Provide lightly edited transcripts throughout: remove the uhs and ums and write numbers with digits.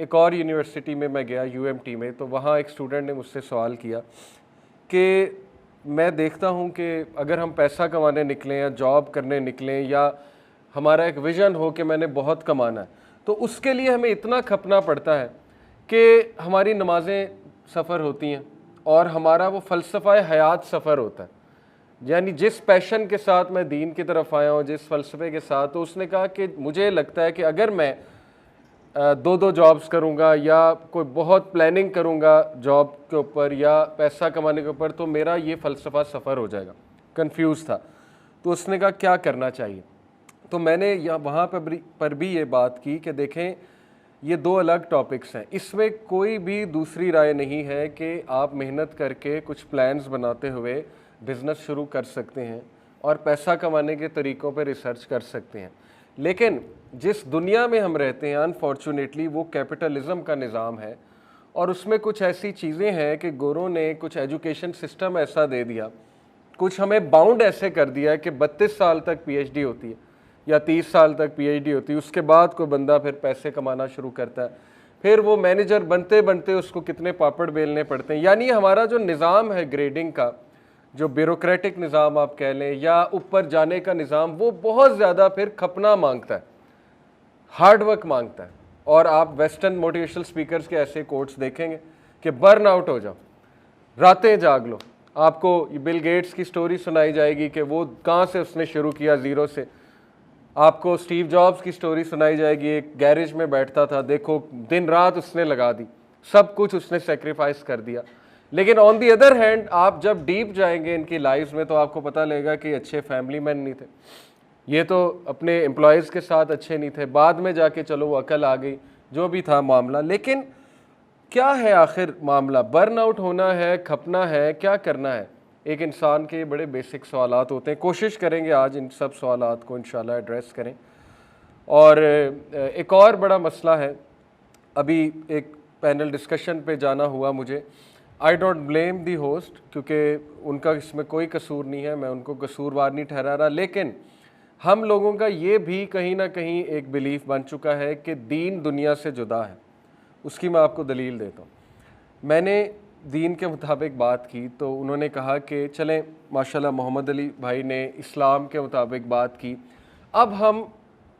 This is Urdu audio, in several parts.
ایک اور یونیورسٹی میں میں گیا UMT میں, تو وہاں ایک اسٹوڈنٹ نے مجھ سے سوال کیا کہ میں دیکھتا ہوں کہ اگر ہم پیسہ کمانے نکلیں یا جاب کرنے نکلیں یا ہمارا ایک ویژن ہو کہ میں نے بہت کمانا ہے, تو اس کے لیے ہمیں اتنا کھپنا پڑتا ہے کہ ہماری نمازیں سفر ہوتی ہیں اور ہمارا وہ فلسفہ حیات سفر ہوتا ہے. یعنی جس پیشن کے ساتھ میں دین کی طرف آیا ہوں, جس فلسفے کے ساتھ, تو اس نے کہا کہ مجھے لگتا ہے کہ اگر میں 2 جابز کروں گا یا کوئی بہت پلاننگ کروں گا جاب کے اوپر یا پیسہ کمانے کے اوپر, تو میرا یہ فلسفہ سفر ہو جائے گا. کنفیوز تھا. تو اس نے کہا کیا کرنا چاہیے. تو میں نے وہاں پر بھی یہ بات کی کہ دیکھیں یہ 2 الگ ٹاپکس ہیں, اس میں کوئی بھی دوسری رائے نہیں ہے کہ آپ محنت کر کے کچھ پلانز بناتے ہوئے بزنس شروع کر سکتے ہیں اور پیسہ کمانے کے طریقوں پہ ریسرچ کر سکتے ہیں. لیکن جس دنیا میں ہم رہتے ہیں انفارچونیٹلی وہ کیپٹلزم کا نظام ہے, اور اس میں کچھ ایسی چیزیں ہیں کہ گوروں نے کچھ ایجوکیشن سسٹم ایسا دے دیا, کچھ ہمیں باؤنڈ ایسے کر دیا کہ 32 سال تک PhD ہوتی ہے یا 30 سال تک PhD ہوتی ہے, اس کے بعد کوئی بندہ پھر پیسے کمانا شروع کرتا ہے, پھر وہ مینیجر بنتے بنتے اس کو کتنے پاپڑ بیلنے پڑتے ہیں. یعنی ہمارا جو نظام ہے گریڈنگ کا, جو بیوروکریٹک نظام آپ کہہ لیں یا اوپر جانے کا نظام, وہ بہت زیادہ پھر کھپنا مانگتا ہے, ہارڈ ورک مانگتا ہے. اور آپ ویسٹرن موٹیویشنل سپیکرز کے ایسے کوٹس دیکھیں گے کہ برن آؤٹ ہو جاؤ, راتیں جاگ لو. آپ کو بل گیٹس کی سٹوری سنائی جائے گی کہ وہ کہاں سے اس نے شروع کیا, زیرو سے. آپ کو اسٹیو جابز کی سٹوری سنائی جائے گی, ایک گیریج میں بیٹھتا تھا, دیکھو دن رات اس نے لگا دی, سب کچھ اس نے سیکریفائس کر دیا. لیکن آن دی ادر ہینڈ آپ جب ڈیپ جائیں گے ان کی لائفز میں تو آپ کو پتہ لگے گا کہ اچھے فیملی مین نہیں تھے, یہ تو اپنے امپلائیز کے ساتھ اچھے نہیں تھے, بعد میں جا کے چلو وہ عقل آ گئی, جو بھی تھا معاملہ. لیکن کیا ہے آخر معاملہ, برن آؤٹ ہونا ہے, کھپنا ہے, کیا کرنا ہے؟ ایک انسان کے بڑے بیسک سوالات ہوتے ہیں. کوشش کریں گے آج ان سب سوالات کو انشاءاللہ ایڈریس کریں. اور ایک اور بڑا مسئلہ ہے, ابھی ایک پینل ڈسکشن پہ جانا ہوا مجھے. I don't blame the host, کیونکہ ان کا اس میں کوئی قصور نہیں ہے, میں ان کو قصوروار نہیں ٹھہرا رہا. لیکن ہم لوگوں کا یہ بھی کہیں نہ کہیں ایک بلیف بن چکا ہے کہ دین دنیا سے جدا ہے. اس کی میں آپ کو دلیل دیتا ہوں. میں نے دین کے مطابق بات کی تو انہوں نے کہا کہ چلیں ماشاءاللہ محمد علی بھائی نے اسلام کے مطابق بات کی, اب ہم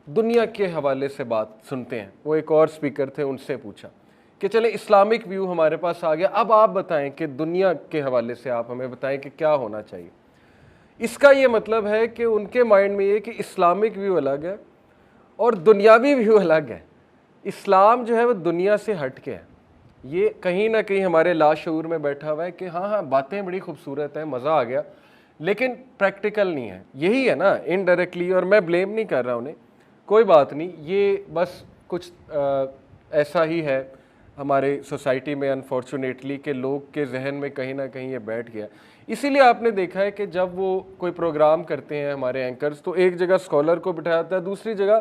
دنیا کے حوالے سے بات سنتے ہیں. وہ ایک اور سپیکر تھے, ان سے پوچھا کہ چلیں اسلامک ویو ہمارے پاس آ گیا, اب آپ بتائیں کہ دنیا کے حوالے سے آپ ہمیں بتائیں کہ کیا ہونا چاہیے. اس کا یہ مطلب ہے کہ ان کے مائنڈ میں یہ کہ اسلامک ویو الگ ہے اور دنیاوی ویو الگ ہے. اسلام جو ہے وہ دنیا سے ہٹ کے ہے. یہ کہیں نہ کہیں ہمارے لاشعور میں بیٹھا ہوا ہے کہ ہاں باتیں بڑی خوبصورت ہیں, مزہ آ گیا, لیکن پریکٹیکل نہیں ہے. یہی ہے نا انڈائریکٹلی, اور میں بلیم نہیں کر رہا انہیں, کوئی بات نہیں, یہ بس کچھ ایسا ہی ہے ہمارے سوسائٹی میں انفارچونیٹلی کہ لوگ کے ذہن میں کہیں نہ کہیں یہ بیٹھ گیا. اسی لیے آپ نے دیکھا ہے کہ جب وہ کوئی پروگرام کرتے ہیں ہمارے اینکرز, تو ایک جگہ اسکالر کو بٹھایا ہوتا ہے, دوسری جگہ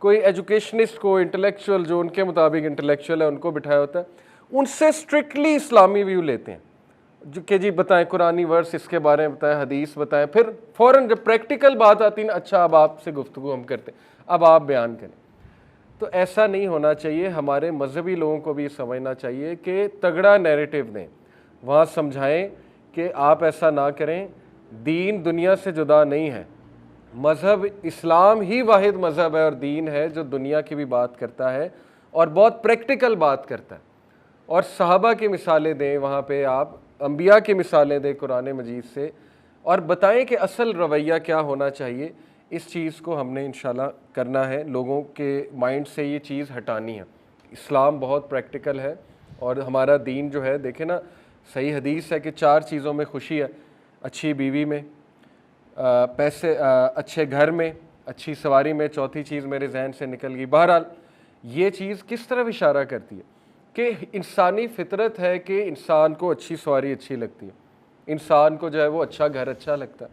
کوئی ایجوکیشنسٹ کو, انٹلیکچوئل جو ان کے مطابق انٹلیکچوئل ہے ان کو بٹھایا ہوتا ہے. ان سے اسٹرکٹلی اسلامی ویو لیتے ہیں جو کہ جی بتائیں قرآنی ورس اس کے بارے میں بتائیں, حدیث بتائیں, پھر فوراً جب پریکٹیکل بات آتی ہے نا, اچھا اب آپ سے گفتگو ہم کرتے ہیں, اب آپ بیان کریں. تو ایسا نہیں ہونا چاہیے. ہمارے مذہبی لوگوں کو بھی سمجھنا چاہیے کہ تگڑا نیریٹو دیں, وہاں سمجھائیں کہ آپ ایسا نہ کریں. دین دنیا سے جدا نہیں ہے, مذہب اسلام ہی واحد مذہب ہے اور دین ہے جو دنیا کی بھی بات کرتا ہے اور بہت پریکٹیکل بات کرتا ہے. اور صحابہ کی مثالیں دیں, وہاں پہ آپ انبیاء کی مثالیں دیں قرآن مجید سے, اور بتائیں کہ اصل رویہ کیا ہونا چاہیے. اس چیز کو ہم نے انشاءاللہ کرنا ہے, لوگوں کے مائنڈ سے یہ چیز ہٹانی ہے. اسلام بہت پریکٹیکل ہے اور ہمارا دین جو ہے, دیکھیں نا صحیح حدیث ہے کہ 4 چیزوں میں خوشی ہے, اچھی بیوی میں, پیسے, اچھے گھر میں, اچھی سواری میں, چوتھی چیز میرے ذہن سے نکل گئی. بہرحال یہ چیز کس طرف اشارہ کرتی ہے کہ انسانی فطرت ہے کہ انسان کو اچھی سواری اچھی لگتی ہے, انسان کو جو ہے وہ اچھا گھر اچھا لگتا ہے.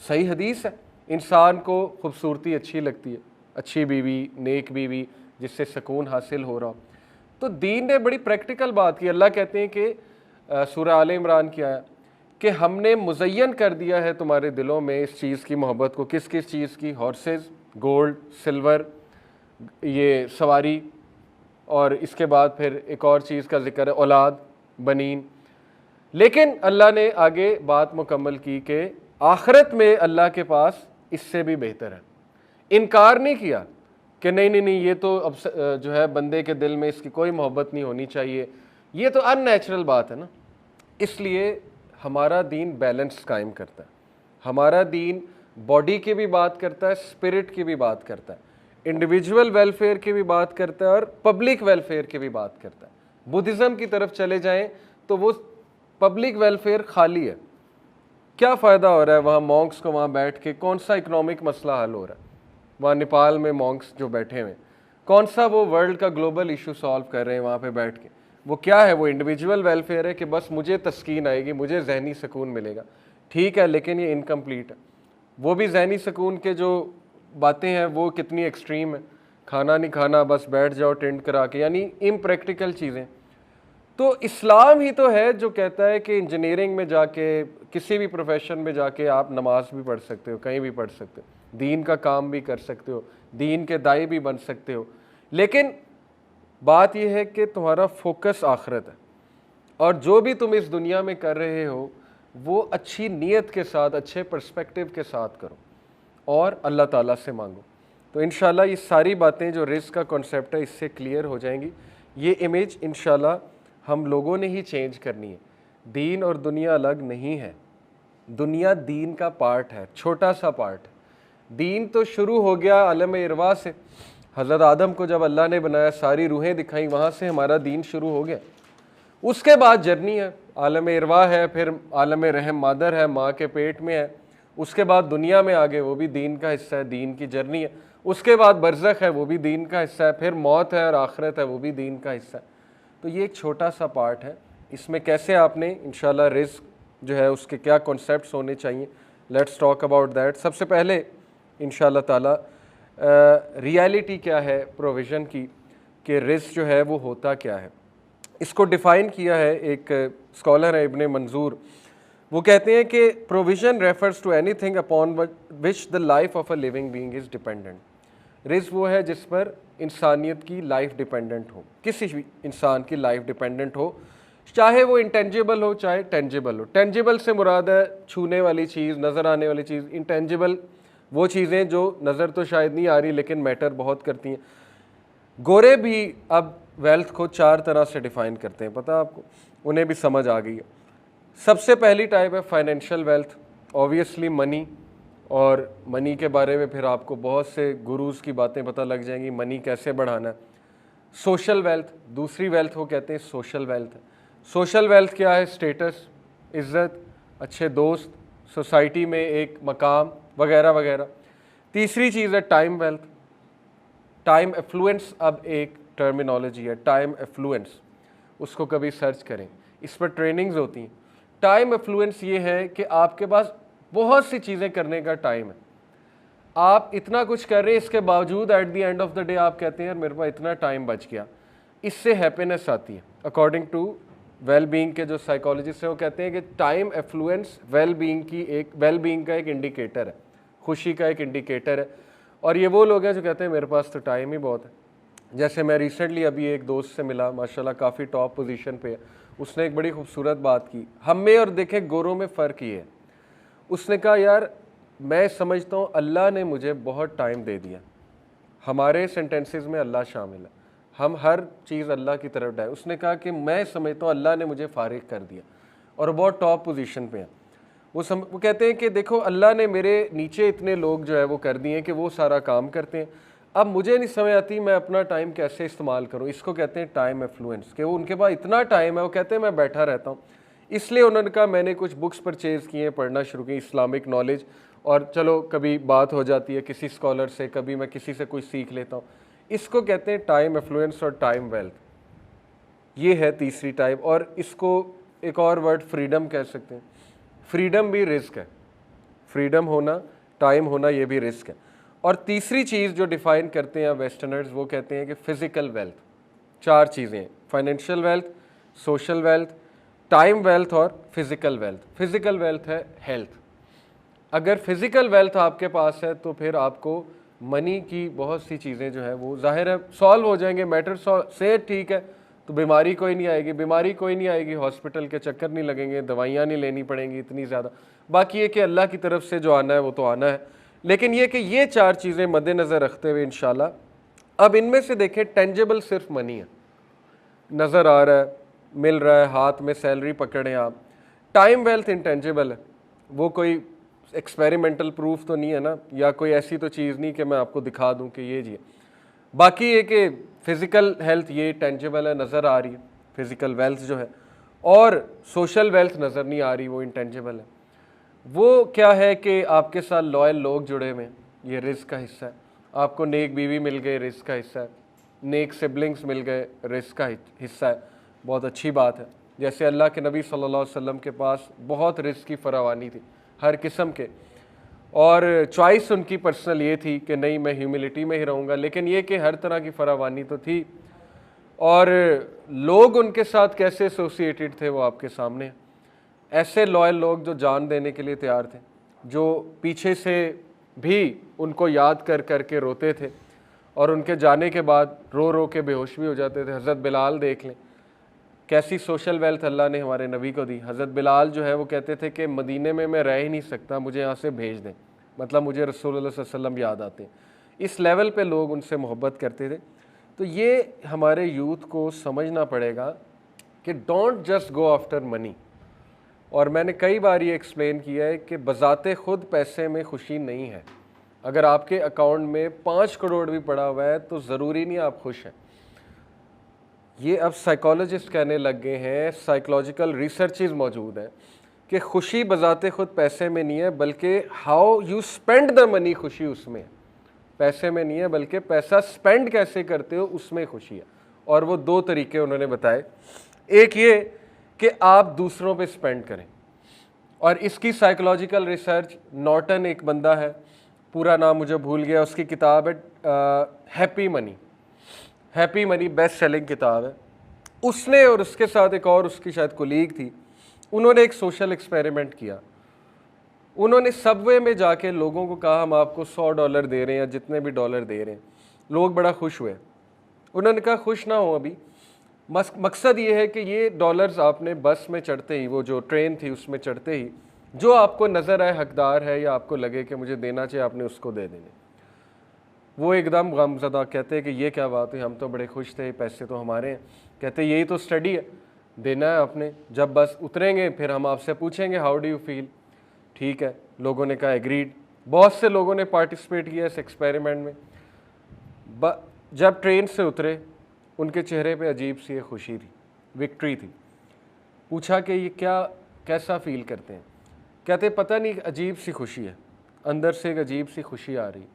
صحیح حدیث ہے, انسان کو خوبصورتی اچھی لگتی ہے, اچھی بیوی, نیک بیوی جس سے سکون حاصل ہو رہا. تو دین نے بڑی پریکٹیکل بات کی. اللہ کہتے ہیں کہ سورہ آل عمران کی آیا کہ ہم نے مزین کر دیا ہے تمہارے دلوں میں اس چیز کی محبت کو. کس کس چیز کی؟ ہارسز, گولڈ, سلور, یہ سواری, اور اس کے بعد پھر ایک اور چیز کا ذکر ہے اولاد بنین. لیکن اللہ نے آگے بات مکمل کی کہ آخرت میں اللہ کے پاس اس سے بھی بہتر ہے. انکار نہیں کیا کہ نہیں یہ تو اب جو ہے بندے کے دل میں اس کی کوئی محبت نہیں ہونی چاہیے, یہ تو ان نیچرل بات ہے نا. اس لیے ہمارا دین بیلنس قائم کرتا ہے. ہمارا دین باڈی کی بھی بات کرتا ہے, اسپرٹ کی بھی بات کرتا ہے, انڈیویجول ویلفیئر کی بھی بات کرتا ہے اور پبلک ویلفیئر کی بھی بات کرتا ہے. بدھزم کی طرف چلے جائیں تو وہ پبلک ویلفیئر خالی ہے. کیا فائدہ ہو رہا ہے وہاں مونکس کو وہاں بیٹھ کے, کون سا اکنامک مسئلہ حل ہو رہا ہے وہاں نیپال میں مونکس جو بیٹھے ہوئے, کون سا وہ ورلڈ کا گلوبل ایشو سالو کر رہے ہیں وہاں پہ بیٹھ کے. وہ کیا ہے, وہ انڈیویجول ویلفیئر ہے کہ بس مجھے تسکین آئے گی, مجھے ذہنی سکون ملے گا. ٹھیک ہے, لیکن یہ انکمپلیٹ ہے. وہ بھی ذہنی سکون کے جو باتیں ہیں وہ کتنی ایکسٹریم ہے, کھانا نہیں کھانا بس بیٹھ جاؤ ٹینٹ کرا کے, یعنی امپریکٹیکل چیزیں. تو اسلام ہی تو ہے جو کہتا ہے کہ انجینئرنگ میں جا کے, کسی بھی پروفیشن میں جا کے آپ نماز بھی پڑھ سکتے ہو, کہیں بھی پڑھ سکتے ہو, دین کا کام بھی کر سکتے ہو, دین کے داعی بھی بن سکتے ہو. لیکن بات یہ ہے کہ تمہارا فوکس آخرت ہے, اور جو بھی تم اس دنیا میں کر رہے ہو وہ اچھی نیت کے ساتھ, اچھے پرسپیکٹیو کے ساتھ کرو اور اللہ تعالیٰ سے مانگو. تو انشاءاللہ یہ ساری باتیں جو رزق کا کنسیپٹ ہے اس سے کلیئر ہو جائیں گی. یہ امیج انشاءاللہ ہم لوگوں نے ہی چینج کرنی ہے. دین اور دنیا الگ نہیں ہے, دنیا دین کا پارٹ ہے, چھوٹا سا پارٹ. دین تو شروع ہو گیا عالم ارواح سے. حضرت آدم کو جب اللہ نے بنایا, ساری روحیں دکھائیں, وہاں سے ہمارا دین شروع ہو گیا. اس کے بعد جرنی ہے, عالم ارواح ہے, پھر عالم رحم مادر ہے, ماں کے پیٹ میں ہے, اس کے بعد دنیا میں آگے, وہ بھی دین کا حصہ ہے, دین کی جرنی ہے. اس کے بعد برزخ ہے, وہ بھی دین کا حصہ ہے, پھر موت ہے اور آخرت ہے, وہ بھی دین کا حصہ ہے. تو یہ ایک چھوٹا سا پارٹ ہے. اس میں کیسے آپ نے انشاءاللہ رزق جو ہے اس کے کیا کنسیپٹس ہونے چاہیے, لیٹس ٹاک اباؤٹ دیٹ. سب سے پہلے انشاءاللہ تعالی ریالٹی کیا ہے پروویژن کی, کہ رزق جو ہے وہ ہوتا کیا ہے. اس کو ڈیفائن کیا ہے ایک اسکالر ہے ابن منظور. وہ کہتے ہیں کہ provision refers to anything upon which the life of a living being is dependent. رزق وہ ہے جس پر انسانیت کی لائف ڈیپینڈنٹ ہو, کسی بھی انسان کی لائف ڈیپینڈنٹ ہو, چاہے وہ انٹینجیبل ہو چاہے ٹینجیبل ہو. ٹینجیبل سے مراد ہے چھونے والی چیز, نظر آنے والی چیز. انٹینجیبل وہ چیزیں جو نظر تو شاید نہیں آ رہی لیکن میٹر بہت کرتی ہیں. گورے بھی اب ویلتھ کو 4 طرح سے ڈیفائن کرتے ہیں, پتہ آپ کو, انہیں بھی سمجھ آ گئی ہے. سب سے پہلی ٹائپ ہے فائنینشیل ویلتھ, اوبویسلی منی. اور منی کے بارے میں پھر آپ کو بہت سے گروز کی باتیں پتہ لگ جائیں گی, منی کیسے بڑھانا ہے. سوشل ویلتھ, دوسری ویلتھ وہ کہتے ہیں سوشل ویلتھ. سوشل ویلتھ کیا ہے, اسٹیٹس, عزت, اچھے دوست, سوسائٹی میں ایک مقام وغیرہ وغیرہ. تیسری چیز ہے ٹائم ویلتھ. ٹائم ایفلوئنس اب ایک ٹرمینالوجی ہے, ٹائم ایفلوئنس, اس کو کبھی سرچ کریں, اس پر ٹریننگز ہوتی ہیں. ٹائم ایفلوئنس یہ ہے کہ آپ کے پاس بہت سی چیزیں کرنے کا ٹائم ہے, آپ اتنا کچھ کر رہے ہیں, اس کے باوجود at the end of the day آپ کہتے ہیں یار میرے پاس اتنا ٹائم بچ گیا. اس سے ہیپینس آتی ہے. اکارڈنگ ٹو ویل بینگ کے جو سائیکالوجسٹ ہیں وہ کہتے ہیں کہ ٹائم ایفلوئنس ویل بینگ کا ایک انڈیکیٹر ہے, خوشی کا ایک انڈیکیٹر ہے. اور یہ وہ لوگ ہیں جو کہتے ہیں میرے پاس تو ٹائم ہی بہت ہے. جیسے میں ریسنٹلی ابھی ایک دوست سے ملا, ماشاءاللہ کافی ٹاپ پوزیشن پہ ہے. اس نے ایک بڑی خوبصورت بات کی, ہم میں اور دیکھیں گوروں میں فرق یہ ہے. اس نے کہا یار میں سمجھتا ہوں اللہ نے مجھے بہت ٹائم دے دیا. ہمارے سینٹینسز میں اللہ شامل ہے, ہم ہر چیز اللہ کی طرف ڈائے. اس نے کہا کہ میں سمجھتا ہوں اللہ نے مجھے فارغ کر دیا, اور بہت ٹاپ پوزیشن پہ ہیں. وہ کہتے ہیں کہ دیکھو اللہ نے میرے نیچے اتنے لوگ جو ہے وہ کر دیے ہیں کہ وہ سارا کام کرتے ہیں, اب مجھے نہیں سمجھ آتی میں اپنا ٹائم کیسے استعمال کروں. اس کو کہتے ہیں ٹائم ایفلوئنس, کہ وہ ان کے پاس اتنا ٹائم ہے, وہ کہتے ہیں میں بیٹھا رہتا ہوں. اس لیے انہوں نے کہا میں نے کچھ بکس پرچیز کی ہیں, پڑھنا شروع کی, اسلامک نالج, اور چلو کبھی بات ہو جاتی ہے کسی اسکالر سے, کبھی میں کسی سے کچھ سیکھ لیتا ہوں. اس کو کہتے ہیں ٹائم ایفلوئنس اور ٹائم ویلتھ. یہ ہے تیسری ٹائپ. اور اس کو ایک اور ورڈ فریڈم کہہ سکتے ہیں. فریڈم بھی رزق ہے, فریڈم ہونا, ٹائم ہونا, یہ بھی رزق ہے. اور تیسری چیز جو ڈیفائن کرتے ہیں ویسٹرنرز, وہ کہتے ہیں کہ فزیکل ویلتھ. 4 چیزیں ہیں, financial wealth, social wealth, time wealth اور فزیکل ویلتھ. فزیکل ویلتھ ہے ہیلتھ. اگر فزیکل ویلتھ آپ کے پاس ہے تو پھر آپ کو منی کی بہت سی چیزیں جو ہیں وہ ظاہر ہے سالو ہو جائیں گے، میٹر صحت ٹھیک ہے تو بیماری کوئی نہیں آئے گی، بیماری کوئی نہیں آئے گی، ہاسپٹل کے چکر نہیں لگیں گے، دوائیاں نہیں لینی پڑیں گی اتنی زیادہ، باقی یہ کہ اللہ کی طرف سے جو آنا ہے وہ تو آنا ہے۔ لیکن یہ کہ یہ 4 چیزیں مد نظر رکھتے ہوئے انشاءاللہ اب ان میں سے دیکھیں ٹینجیبل صرف منی ہے، نظر آ رہا ہے، مل رہا ہے، ہاتھ میں سیلری پکڑیں آپ۔ ٹائم ویلتھ انٹینجیبل ہے، وہ کوئی ایکسپیریمنٹل پروف تو نہیں ہے نا، یا کوئی ایسی تو چیز نہیں کہ میں آپ کو دکھا دوں کہ یہ جی۔ باقی یہ کہ فزیکل ہیلتھ یہ ٹینجیبل ہے، نظر آ رہی ہے فزیکل ویلتھ جو ہے، اور سوشل ویلتھ نظر نہیں آ رہی، وہ انٹینجیبل ہے۔ وہ کیا ہے کہ آپ کے ساتھ لائل لوگ جڑے ہوئے ہیں، یہ رزق کا حصہ ہے۔ آپ کو نیک بیوی مل گئے، رزق کا حصہ ہے۔ نیک سبلنگز مل گئے، رزق کا حصہ ہے، بہت اچھی بات ہے۔ جیسے اللہ کے نبی صلی اللہ علیہ وسلم کے پاس بہت رزق کی فراوانی تھی ہر قسم کے، اور چوائس ان کی پرسنل یہ تھی کہ نہیں میں ہیوملٹی میں ہی رہوں گا، لیکن یہ کہ ہر طرح کی فراوانی تو تھی، اور لوگ ان کے ساتھ کیسے ایسوسیٹڈ تھے وہ آپ کے سامنے۔ ایسے لائل لوگ جو جان دینے کے لیے تیار تھے، جو پیچھے سے بھی ان کو یاد کر کر کے روتے تھے، اور ان کے جانے کے بعد رو رو کے بے ہوش بھی ہو جاتے تھے۔ حضرت بلال دیکھ لیں، کیسی سوشل ویلتھ اللہ نے ہمارے نبی کو دی۔ حضرت بلال جو ہے وہ کہتے تھے کہ مدینے میں رہ ہی نہیں سکتا، مجھے یہاں سے بھیج دیں، مطلب مجھے رسول اللہ صلی اللہ علیہ وسلم یاد آتے ہیں۔ اس لیول پہ لوگ ان سے محبت کرتے تھے۔ تو یہ ہمارے یوتھ کو سمجھنا پڑے گا کہ ڈونٹ جسٹ گو آفٹر منی۔ اور میں نے کئی بار یہ ایکسپلین کیا ہے کہ بذات خود پیسے میں خوشی نہیں ہے۔ اگر آپ کے اکاؤنٹ میں 5 کروڑ بھی پڑا ہوا ہے تو ضروری نہیں آپ خوش ہیں۔ یہ اب سائیکالوجسٹ کہنے لگ گئے ہیں، سائیکولوجیکل ریسرچز موجود ہیں کہ خوشی بذات خود پیسے میں نہیں ہے، بلکہ ہاؤ یو اسپینڈ دا منی، خوشی اس میں ہے، پیسے میں نہیں ہے، بلکہ پیسہ اسپینڈ کیسے کرتے ہو اس میں خوشی ہے۔ اور وہ 2 طریقے انہوں نے بتائے، ایک یہ کہ آپ دوسروں پہ اسپینڈ کریں، اور اس کی سائیکولوجیکل ریسرچ، نارٹن ایک بندہ ہے، پورا نام مجھے بھول گیا، اس کی کتاب ہے ہیپی منی، ہیپی منی بیسٹ سیلنگ کتاب ہے۔ اس نے اور اس کے ساتھ ایک اور اس کی شاید کولیگ تھی، انہوں نے ایک سوشل ایکسپیریمنٹ کیا۔ انہوں نے سب وے میں جا کے لوگوں کو کہا ہم آپ کو $100 دے رہے ہیں یا جتنے بھی ڈالر دے رہے ہیں۔ لوگ بڑا خوش ہوئے۔ انہوں نے کہا خوش نہ ہو ابھی، مقصد یہ ہے کہ یہ ڈالرز آپ نے بس میں چڑھتے ہی، وہ جو ٹرین تھی اس میں چڑھتے ہی، جو آپ کو نظر آئے حقدار ہے یا آپ کو لگے کہ مجھے دینا چاہیے، آپ نے اس کو دے دینے۔ وہ ایک دم غم زدہ، کہتے ہیں کہ یہ کیا بات ہے، ہم تو بڑے خوش تھے، پیسے تو ہمارے ہیں۔ کہتے یہی تو اسٹڈی ہے، دینا ہے آپ نے، جب بس اتریں گے پھر ہم آپ سے پوچھیں گے ہاؤ ڈو یو فیل۔ ٹھیک ہے، لوگوں نے کہا ایگریڈ۔ بہت سے لوگوں نے پارٹیسپیٹ کیا اس ایکسپیریمنٹ میں۔ جب ٹرین سے اترے ان کے چہرے پہ عجیب سی ایک خوشی تھی، وکٹری تھی۔ پوچھا کہ یہ کیسا فیل کرتے ہیں؟ کہتے پتہ نہیں، عجیب سی خوشی ہے، اندر سے ایک عجیب سی خوشی آ رہی،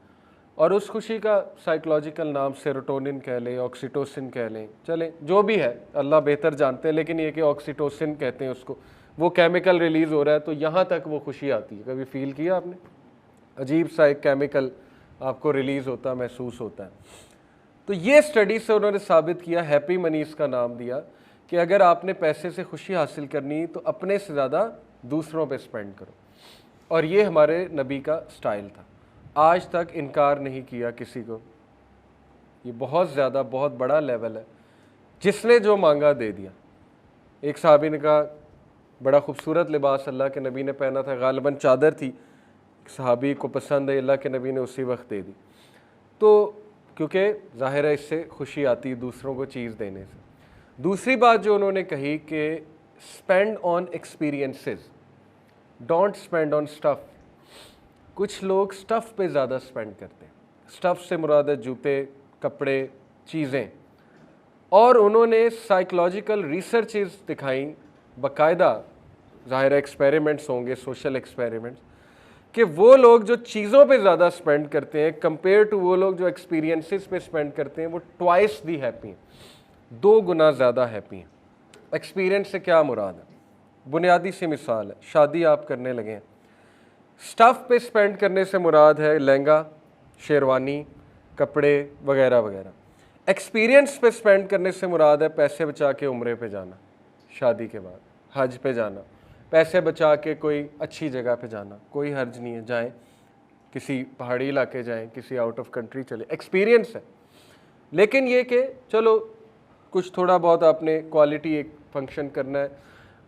اور اس خوشی کا سائیکولوجیکل نام سیروٹونن کہہ لیں، آکسیٹوسن کہہ لیں، چلیں جو بھی ہے اللہ بہتر جانتے ہیں، لیکن یہ کہ آکسیٹوسن کہتے ہیں اس کو، وہ کیمیکل ریلیز ہو رہا ہے تو یہاں تک وہ خوشی آتی ہے۔ کبھی فیل کیا آپ نے؟ عجیب سا ایک کیمیکل آپ کو ریلیز ہوتا ہے، محسوس ہوتا ہے۔ تو یہ اسٹڈی سے انہوں نے ثابت کیا، ہیپی منی اس کا نام دیا، کہ اگر آپ نے پیسے سے خوشی حاصل کرنی تو اپنے سے زیادہ دوسروں پہ اسپینڈ کرو، اور یہ ہمارے نبی کا سٹائل تھا۔ آج تک انکار نہیں کیا کسی کو، یہ بہت زیادہ بہت بڑا لیول ہے، جس نے جو مانگا دے دیا۔ ایک صحابی نے کہا بڑا خوبصورت لباس اللہ کے نبی نے پہنا تھا، غالباً چادر تھی، صحابی کو پسند ہے، اللہ کے نبی نے اسی وقت دے دی۔ تو کیونکہ ظاہر ہے اس سے خوشی آتی ہے دوسروں کو چیز دینے سے۔ دوسری بات جو انہوں نے کہی کہ spend on experiences, don't spend on stuff. کچھ لوگ اسٹف پہ زیادہ اسپینڈ کرتے ہیں، اسٹف سے مراد ہے جوتے، کپڑے، چیزیں، اور انہوں نے سائیکولوجیکل ریسرچز دکھائیں باقاعدہ، ظاہر ایکسپیریمنٹس ہوں گے، سوشل ایکسپیریمنٹس، کہ وہ لوگ جو چیزوں پہ زیادہ اسپینڈ کرتے ہیں کمپیئر ٹو وہ لوگ جو ایکسپیرینسز پہ اسپینڈ کرتے ہیں، وہ ٹوائس دی ہیپی ہیں، 2 گنا زیادہ ہیپی ہیں۔ ایکسپیرینس سے کیا مراد ہے؟ بنیادی سی مثال ہے، شادی آپ کرنے لگے ہیں، اسٹف پہ اسپینڈ کرنے سے مراد ہے لہنگا، شیروانی، کپڑے وغیرہ وغیرہ۔ ایکسپیرینس پہ اسپینڈ کرنے سے مراد ہے پیسے بچا کے عمرے پہ جانا، شادی کے بعد حج پہ جانا، پیسے بچا کے کوئی اچھی جگہ پہ جانا، کوئی حرج نہیں ہے، جائیں۔ کسی پہاڑی علاقے جائیں, کسی آؤٹ آف کنٹری چلیں, ایکسپیرینس ہے. لیکن یہ کہ چلو کچھ تھوڑا بہت آپ نے کوالٹی ایک فنکشن کرنا ہے,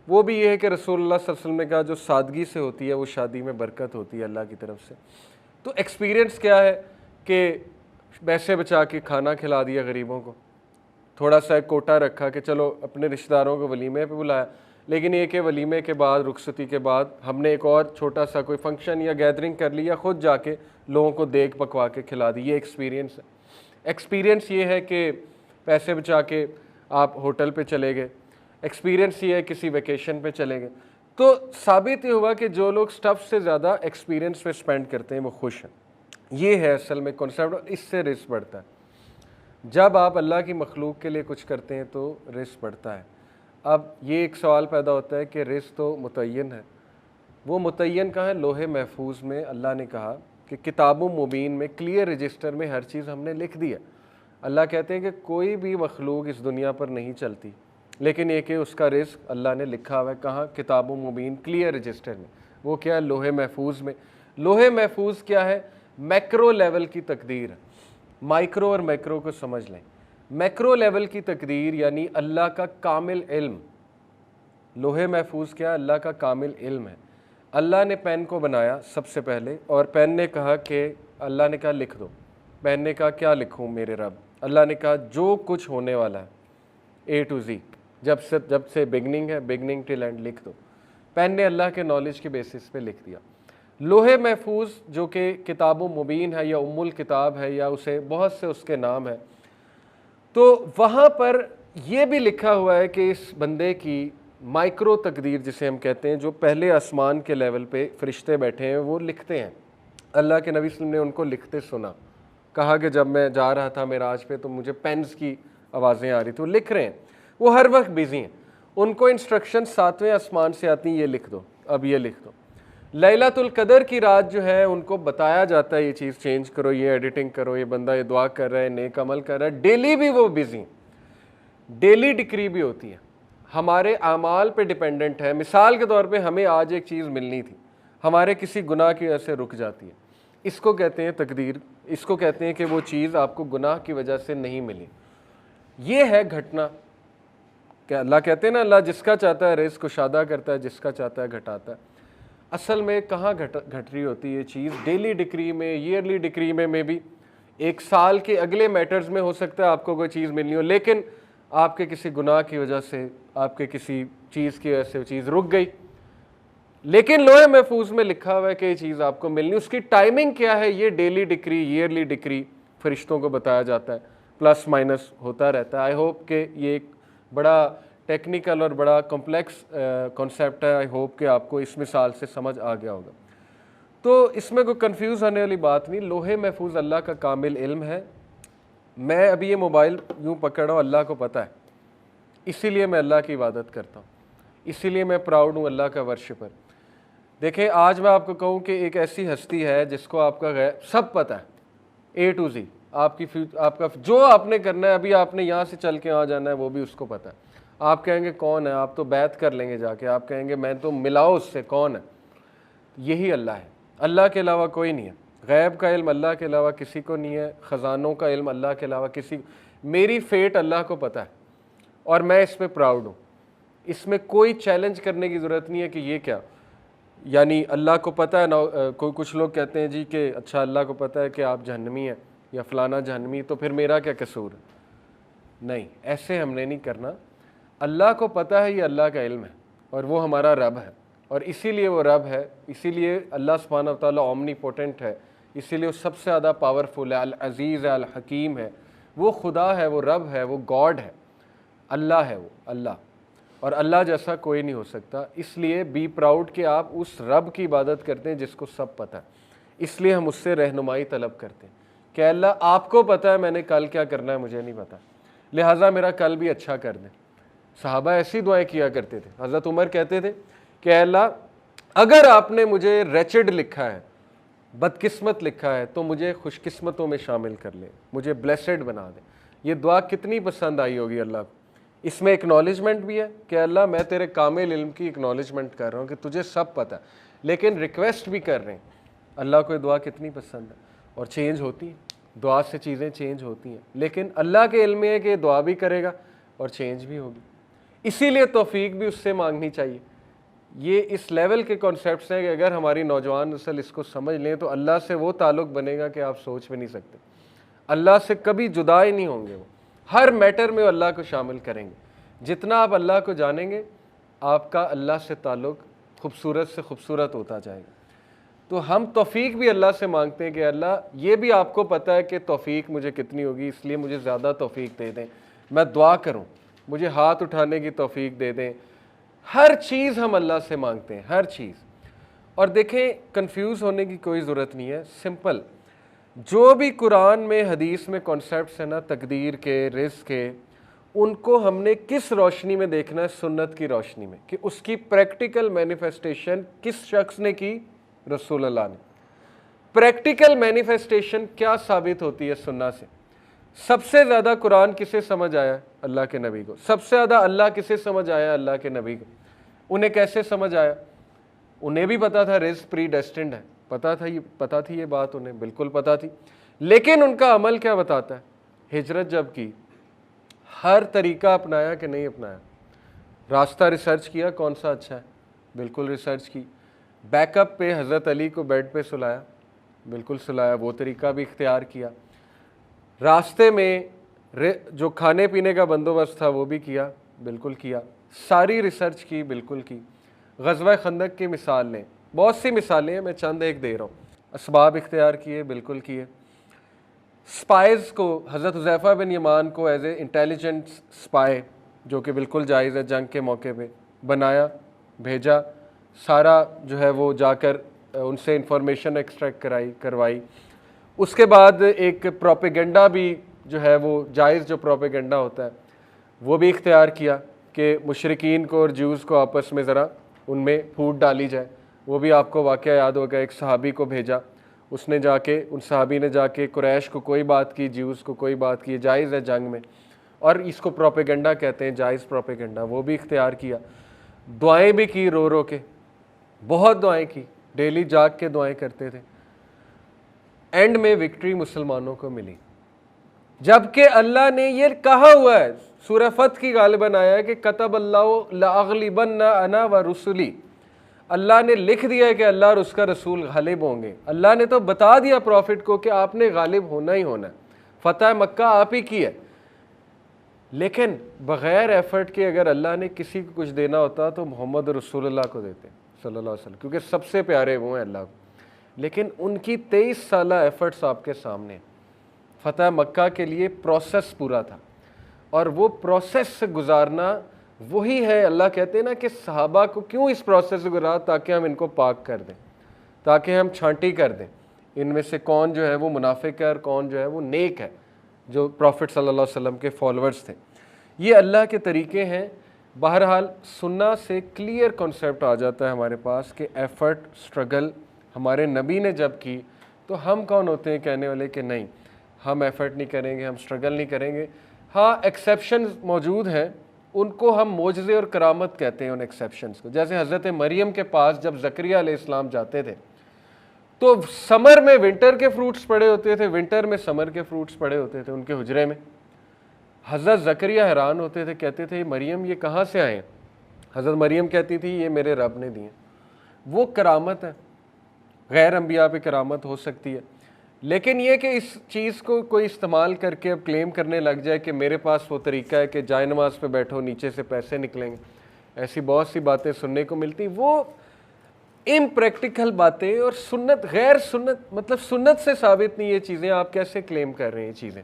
وہ بھی یہ ہے کہ رسول اللہ صلی اللہ علیہ وسلم نے کہا جو سادگی سے ہوتی ہے وہ شادی میں برکت ہوتی ہے اللہ کی طرف سے. تو ایکسپیرینس کیا ہے کہ پیسے بچا کے کھانا کھلا دیا غریبوں کو, تھوڑا سا ایک کوٹا رکھا کہ چلو اپنے رشتہ داروں کو ولیمے پہ بلایا, لیکن یہ کہ ولیمے کے بعد رخصتی کے بعد ہم نے ایک اور چھوٹا سا کوئی فنکشن یا گیدرنگ کر لی یا خود جا کے لوگوں کو دیگ پکوا کے کھلا دی. یہ ایکسپیرینس ہے. ایکسپیرینس یہ ہے کہ پیسے بچا کے آپ ہوٹل پہ چلے گئے. ایکسپیرینس یہ ہے کسی ویکیشن پہ چلے گئے. تو ثابت یہ ہوا کہ جو لوگ سٹف سے زیادہ ایکسپیرینس پہ سپینڈ کرتے ہیں وہ خوش ہیں. یہ ہے اصل میں کنسیپٹ, اور اس سے رزق بڑھتا ہے. جب آپ اللہ کی مخلوق کے لیے کچھ کرتے ہیں تو رزق بڑھتا ہے. اب یہ ایک سوال پیدا ہوتا ہے کہ رزق تو متعین ہے, وہ متعین کہاں ہے؟ لوح محفوظ میں اللہ نے کہا کہ کتاب مبین میں کلیئر رجسٹر میں ہر چیز ہم نے لکھ دی ہے. اللہ کہتے ہیں کہ کوئی بھی مخلوق اس دنیا پر نہیں چلتی, لیکن یہ کہ اس کا رزق اللہ نے لکھا ہوا ہے. کہاں؟ کتاب مبین کلیئر رجسٹر میں. وہ کیا ہے؟ لوح محفوظ میں. لوح محفوظ کیا ہے؟ میکرو لیول کی تقدیر ہے. مائکرو اور میکرو کو سمجھ لیں. میکرو لیول کی تقدیر یعنی اللہ کا کامل علم. لوح محفوظ کیا ہے؟ اللہ کا کامل علم ہے. اللہ نے پین کو بنایا سب سے پہلے, اور پین نے کہا کہ اللہ نے کہا لکھ دو. پین نے کہا کیا لکھوں میرے رب؟ اللہ نے کہا جو کچھ ہونے والا ہے اے ٹو زی, جب سے بگننگ ہے بگننگ ٹل اینڈ لکھ دو. پین نے اللہ کے نالج کے بیسس پہ لکھ دیا. لوح محفوظ جو کہ کتاب مبین ہے یا ام الکتاب ہے یا اسے بہت سے اس کے نام ہے, تو وہاں پر یہ بھی لکھا ہوا ہے کہ اس بندے کی مائکرو تقدیر جسے ہم کہتے ہیں, جو پہلے آسمان کے لیول پہ فرشتے بیٹھے ہیں وہ لکھتے ہیں. اللہ کے نبی صلی اللہ علیہ وسلم نے ان کو لکھتے سنا, کہا کہ جب میں جا رہا تھا معراج پہ تو مجھے پینز کی آوازیں آ رہی تھی. وہ لکھ رہے ہیں, وہ ہر وقت بیزی ہیں. ان کو انسٹرکشن 7ویں آسمان سے آتی ہیں, یہ لکھ دو, اب یہ لکھ دو. لیلۃ القدر کی رات جو ہے ان کو بتایا جاتا ہے یہ چیز چینج کرو, یہ ایڈیٹنگ کرو, یہ بندہ یہ دعا کر رہا ہے, نیک عمل کر رہا ہے. ڈیلی بھی وہ بیزی ہیں, ڈیلی ڈکری بھی ہوتی ہے, ہمارے اعمال پہ ڈیپینڈنٹ ہے. مثال کے طور پہ ہمیں آج ایک چیز ملنی تھی, ہمارے کسی گناہ کی وجہ سے رک جاتی ہے. اس کو کہتے ہیں تقدیر. اس کو کہتے ہیں کہ وہ چیز آپ کو گناہ کی وجہ سے نہیں ملی. یہ ہے گھٹنا. کہ اللہ کہتے ہیں نا, اللہ جس کا چاہتا ہے رزق کشادہ کرتا ہے, جس کا چاہتا ہے گھٹاتا ہے. اصل میں کہاں گھٹ رہی ہوتی ہے یہ چیز؟ ڈیلی ڈکری میں, ایئرلی ڈکری میں بھی. ایک سال کے اگلے میٹرز میں ہو سکتا ہے آپ کو کوئی چیز ملنی ہو, لیکن آپ کے کسی گناہ کی وجہ سے, آپ کے کسی چیز کی وجہ سے وہ چیز رک گئی. لیکن لوح محفوظ میں لکھا ہوا ہے کہ یہ چیز آپ کو ملنی. اس کی ٹائمنگ کیا ہے؟ یہ ڈیلی ڈکری, ایئرلی ڈکری فرشتوں کو بتایا جاتا ہے, پلس مائنس ہوتا رہتا ہے. آئی ہوپ کہ یہ ایک بڑا ٹیکنیکل اور بڑا کمپلیکس کانسیپٹ ہے. آئی ہوپ کہ آپ کو اس مثال سے سمجھ آ گیا ہوگا. تو اس میں کوئی کنفیوز ہونے والی بات نہیں. لوح محفوظ اللہ کا کامل علم ہے. میں ابھی یہ موبائل یوں پکڑ رہا ہوں, اللہ کو پتہ ہے, اسی لیے میں اللہ کی عبادت کرتا ہوں, اسی لیے میں پراؤڈ ہوں اللہ کا ورشپر. دیکھیں آج میں آپ کو کہوں کہ ایک ایسی ہستی ہے جس کو آپ کا سب پتہ ہے, اے ٹو زی, آپ کا جو آپ نے کرنا ہے, ابھی آپ نے یہاں سے چل کے وہاں جانا ہے, وہ بھی اس کو پتہ ہے. آپ کہیں گے کون ہے؟ آپ تو بیعت کر لیں گے جا کے, آپ کہیں گے میں تو ملاؤ اس سے, کون ہے؟ یہی اللہ ہے. اللہ کے علاوہ کوئی نہیں ہے. غیب کا علم اللہ کے علاوہ کسی کو نہیں ہے, خزانوں کا علم اللہ کے علاوہ کسی. میری فیٹ اللہ کو پتہ ہے اور میں اس پہ پراؤڈ ہوں. اس میں کوئی چیلنج کرنے کی ضرورت نہیں ہے کہ یہ کیا, یعنی اللہ کو پتہ ہے نا. کچھ لوگ کہتے ہیں جی کہ اچھا اللہ کو پتہ ہے کہ آپ جہنمی ہیں یا فلانا جہنمی, تو پھر میرا کیا قصور ہے؟ نہیں, ایسے ہم نے نہیں کرنا. اللہ کو پتہ ہے یہ اللہ کا علم ہے, اور وہ ہمارا رب ہے, اور اسی لیے وہ رب ہے, اسی لیے اللہ سبحانہ و تعالیٰ اومنی پوٹنٹ ہے, اسی لیے وہ سب سے زیادہ پاورفل ہے, العزیز ہے, الحکیم ہے. وہ خدا ہے, وہ رب ہے, وہ گاڈ ہے, اللہ ہے وہ اللہ, اور اللہ جیسا کوئی نہیں ہو سکتا. اس لیے بی پراؤڈ کہ آپ اس رب کی عبادت کرتے ہیں جس کو سب پتہ ہے. اس لیے ہم اس سے رہنمائی طلب کرتے ہیں کہ اللہ آپ کو پتہ ہے میں نے کل کیا کرنا ہے, مجھے نہیں پتہ, لہٰذا میرا کل بھی اچھا کر دیں. صحابہ ایسی دعائیں کیا کرتے تھے. حضرت عمر کہتے تھے کہ اے اللہ اگر آپ نے مجھے ریچڈ لکھا ہے, بدقسمت لکھا ہے, تو مجھے خوش قسمتوں میں شامل کر لیں, مجھے بلیسڈ بنا دیں. یہ دعا کتنی پسند آئی ہوگی اللہ کو. اس میں اکنالجمنٹ بھی ہے کہ اللہ میں تیرے کامل علم کی اکنالجمنٹ کر رہا ہوں کہ تجھے سب پتہ ہے, لیکن ریکویسٹ بھی کر رہے ہیں اللہ کو یہ دعا کتنی پسند ہے، اور چینج ہوتی ہے، دعا سے چیزیں چینج ہوتی ہیں، لیکن اللہ کے علم میں ہے کہ یہ دعا بھی کرے گا اور چینج بھی ہوگی، اسی لیے توفیق بھی اس سے مانگنی چاہیے۔ یہ اس لیول کے کانسیپٹس ہیں کہ اگر ہماری نوجوان نسل اس کو سمجھ لیں تو اللہ سے وہ تعلق بنے گا کہ آپ سوچ بھی نہیں سکتے، اللہ سے کبھی جدا ہی نہیں ہوں گے، وہ ہر میٹر میں اللہ کو شامل کریں گے۔ جتنا آپ اللہ کو جانیں گے آپ کا اللہ سے تعلق خوبصورت سے خوبصورت ہوتا جائے گا۔ تو ہم توفیق بھی اللہ سے مانگتے ہیں کہ اللہ یہ بھی آپ کو پتہ ہے کہ توفیق مجھے کتنی ہوگی، اس لیے مجھے زیادہ توفیق دے دیں، میں دعا کروں مجھے ہاتھ اٹھانے کی توفیق دے دیں۔ ہر چیز ہم اللہ سے مانگتے ہیں، ہر چیز۔ اور دیکھیں کنفیوز ہونے کی کوئی ضرورت نہیں ہے، سمپل، جو بھی قرآن میں حدیث میں کانسیپٹس ہیں نا تقدیر کے، رزق کے، ان کو ہم نے کس روشنی میں دیکھنا ہے؟ سنت کی روشنی میں، کہ اس کی پریکٹیکل مینیفیسٹیشن کس شخص نے کی؟ رسول اللہ نے۔ پریکٹیکل مینیفیسٹیشن کیا ثابت ہوتی ہے سنت سے؟ سب سے زیادہ قرآن کسے سمجھ آیا؟ اللہ کے نبی کو۔ سب سے زیادہ اللہ کسے سمجھ آیا؟ اللہ کے نبی کو۔ انہیں کیسے سمجھ آیا؟ انہیں بھی پتا تھا رزق پری ڈیسٹنڈ ہے، پتا تھی یہ بات، انہیں بالکل پتا تھی، لیکن ان کا عمل کیا بتاتا ہے؟ ہجرت جب کی ہر طریقہ اپنایا کہ نہیں اپنایا؟ راستہ ریسرچ کیا کون سا اچھا ہے؟ بالکل ریسرچ کی۔ بیک اپ پہ حضرت علی کو بیڈ پہ سلایا، بالکل سلایا، وہ طریقہ بھی اختیار کیا۔ راستے میں جو کھانے پینے کا بندوبست تھا وہ بھی کیا، بالکل کیا۔ ساری ریسرچ کی، بالکل کی۔ غزوہ خندق کی مثال لیں، بہت سی مثالیں ہیں، میں چند ایک دے رہا ہوں۔ اسباب اختیار کیے، بالکل کیے۔ سپائز کو، حضرت حذیفہ بن یمان کو ایز اے انٹیلیجنٹ سپائے، جو کہ بالکل جائز ہے، جنگ کے موقع پہ بنایا، بھیجا، سارا جو ہے وہ جا کر ان سے انفارمیشن ایکسٹریکٹ کروائی۔ اس کے بعد ایک پروپیگنڈا بھی جو ہے وہ جائز، جو پروپیگنڈا ہوتا ہے وہ بھی اختیار کیا کہ مشرکین کو اور جیوز کو آپس میں ذرا ان میں پھوٹ ڈالی جائے۔ وہ بھی آپ کو واقعہ یاد ہوگا، ایک صحابی کو بھیجا، اس نے جا کے، ان صحابی نے جا کے قریش کو کوئی بات کی، جیوز کو کوئی بات کی، جائز ہے جنگ میں، اور اس کو پروپیگنڈا کہتے ہیں، جائز پروپیگنڈا، وہ بھی اختیار کیا۔ دعائیں بھی کی رو رو کے، بہت دعائیں کی، ڈیلی جاگ کے دعائیں کرتے تھے۔ اینڈ میں وکٹری مسلمانوں کو ملی، جبکہ اللہ نے یہ کہا ہوا ہے، سورہ فتح کی غالباً آیا ہے کہ کتب اللہ لأغلبن انا ورسلی، اللہ نے لکھ دیا ہے کہ اللہ اور اس کا رسول غالب ہوں گے۔ اللہ نے تو بتا دیا پروفٹ کو کہ آپ نے غالب ہونا ہی ہونا ہے، فتح مکہ آپ ہی کی ہے۔ لیکن بغیر ایفرٹ کے اگر اللہ نے کسی کو کچھ دینا ہوتا تو محمد رسول اللہ کو دیتے صلی اللہ علیہ وسلم، کیونکہ سب سے پیارے وہ ہیں اللہ کو۔ لیکن ان کی 23 سالہ ایفرٹس آپ کے سامنے، فتح مکہ کے لیے پروسیس پورا تھا، اور وہ پروسیس سے گزارنا وہی ہے۔ اللہ کہتے ہیں نا کہ صحابہ کو کیوں اس پروسیس سے گزارا؟ تاکہ ہم ان کو پاک کر دیں، تاکہ ہم چھانٹی کر دیں ان میں سے کون جو ہے وہ منافق ہے اور کون جو ہے وہ نیک ہے، جو پروفٹ صلی اللہ علیہ وسلم کے فالوورز تھے۔ یہ اللہ کے طریقے ہیں۔ بہرحال سننا سے کلیئر کنسیپٹ آ جاتا ہے ہمارے پاس کہ ایفرٹ، سٹرگل ہمارے نبی نے جب کی تو ہم کون ہوتے ہیں کہنے والے کہ نہیں ہم ایفرٹ نہیں کریں گے، ہم سٹرگل نہیں کریں گے۔ ہاں ایکسیپشنز موجود ہیں، ان کو ہم معجزے اور کرامت کہتے ہیں، ان ایکسیپشنز کو۔ جیسے حضرت مریم کے پاس جب زکریا علیہ السلام جاتے تھے تو سمر میں ونٹر کے فروٹس پڑے ہوتے تھے، ونٹر میں سمر کے فروٹس پڑے ہوتے تھے ان کے حجرے میں۔ حضرت زکریا حیران ہوتے تھے، کہتے تھے مریم یہ کہاں سے آئے ہیں؟ حضرت مریم کہتی تھی یہ میرے رب نے دیے۔ وہ کرامت ہے، غیر انبیاء پہ کرامت ہو سکتی ہے، لیکن یہ کہ اس چیز کو کوئی استعمال کر کے اب کلیم کرنے لگ جائے کہ میرے پاس وہ طریقہ ہے کہ جائے نماز پہ بیٹھو نیچے سے پیسے نکلیں گے، ایسی بہت سی باتیں سننے کو ملتی، وہ امپریکٹیکل باتیں، اور سنت غیر سنت، مطلب سنت سے ثابت نہیں یہ چیزیں، آپ کیسے کلیم کر رہے ہیں یہ چیزیں؟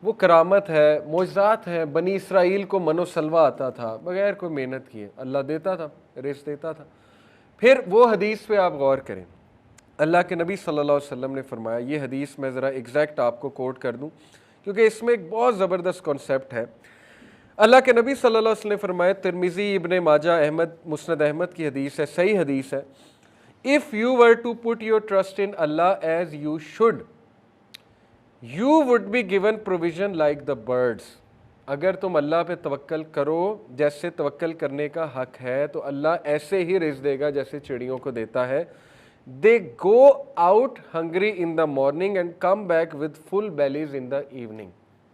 وہ کرامت ہے، معجزات ہیں۔ بنی اسرائیل کو من و سلوہ آتا تھا بغیر کوئی محنت کیے، اللہ دیتا تھا، رزق دیتا تھا۔ پھر وہ حدیث پہ آپ غور کریں، اللہ کے نبی صلی اللہ علیہ وسلم نے فرمایا، یہ حدیث میں ذرا ایگزیکٹ آپ کو کوٹ کر دوں کیونکہ اس میں ایک بہت زبردست کانسیپٹ ہے۔ اللہ کے نبی صلی اللہ علیہ وسلم نے فرمایا، ترمذی، ابن ماجہ، احمد، مسند احمد کی حدیث ہے، صحیح حدیث ہے، if you were to put your trust in Allah as you should, you would be given provision like the birds۔ اگر تم اللہ پہ توکل کرو جیسے توکل کرنے کا حق ہے تو اللہ ایسے ہی رزق دے گا جیسے چڑیوں کو دیتا ہے۔ They go out hungry in the morning and come back with full bellies in the evening.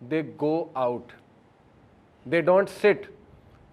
They go out. They don't sit.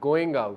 going out.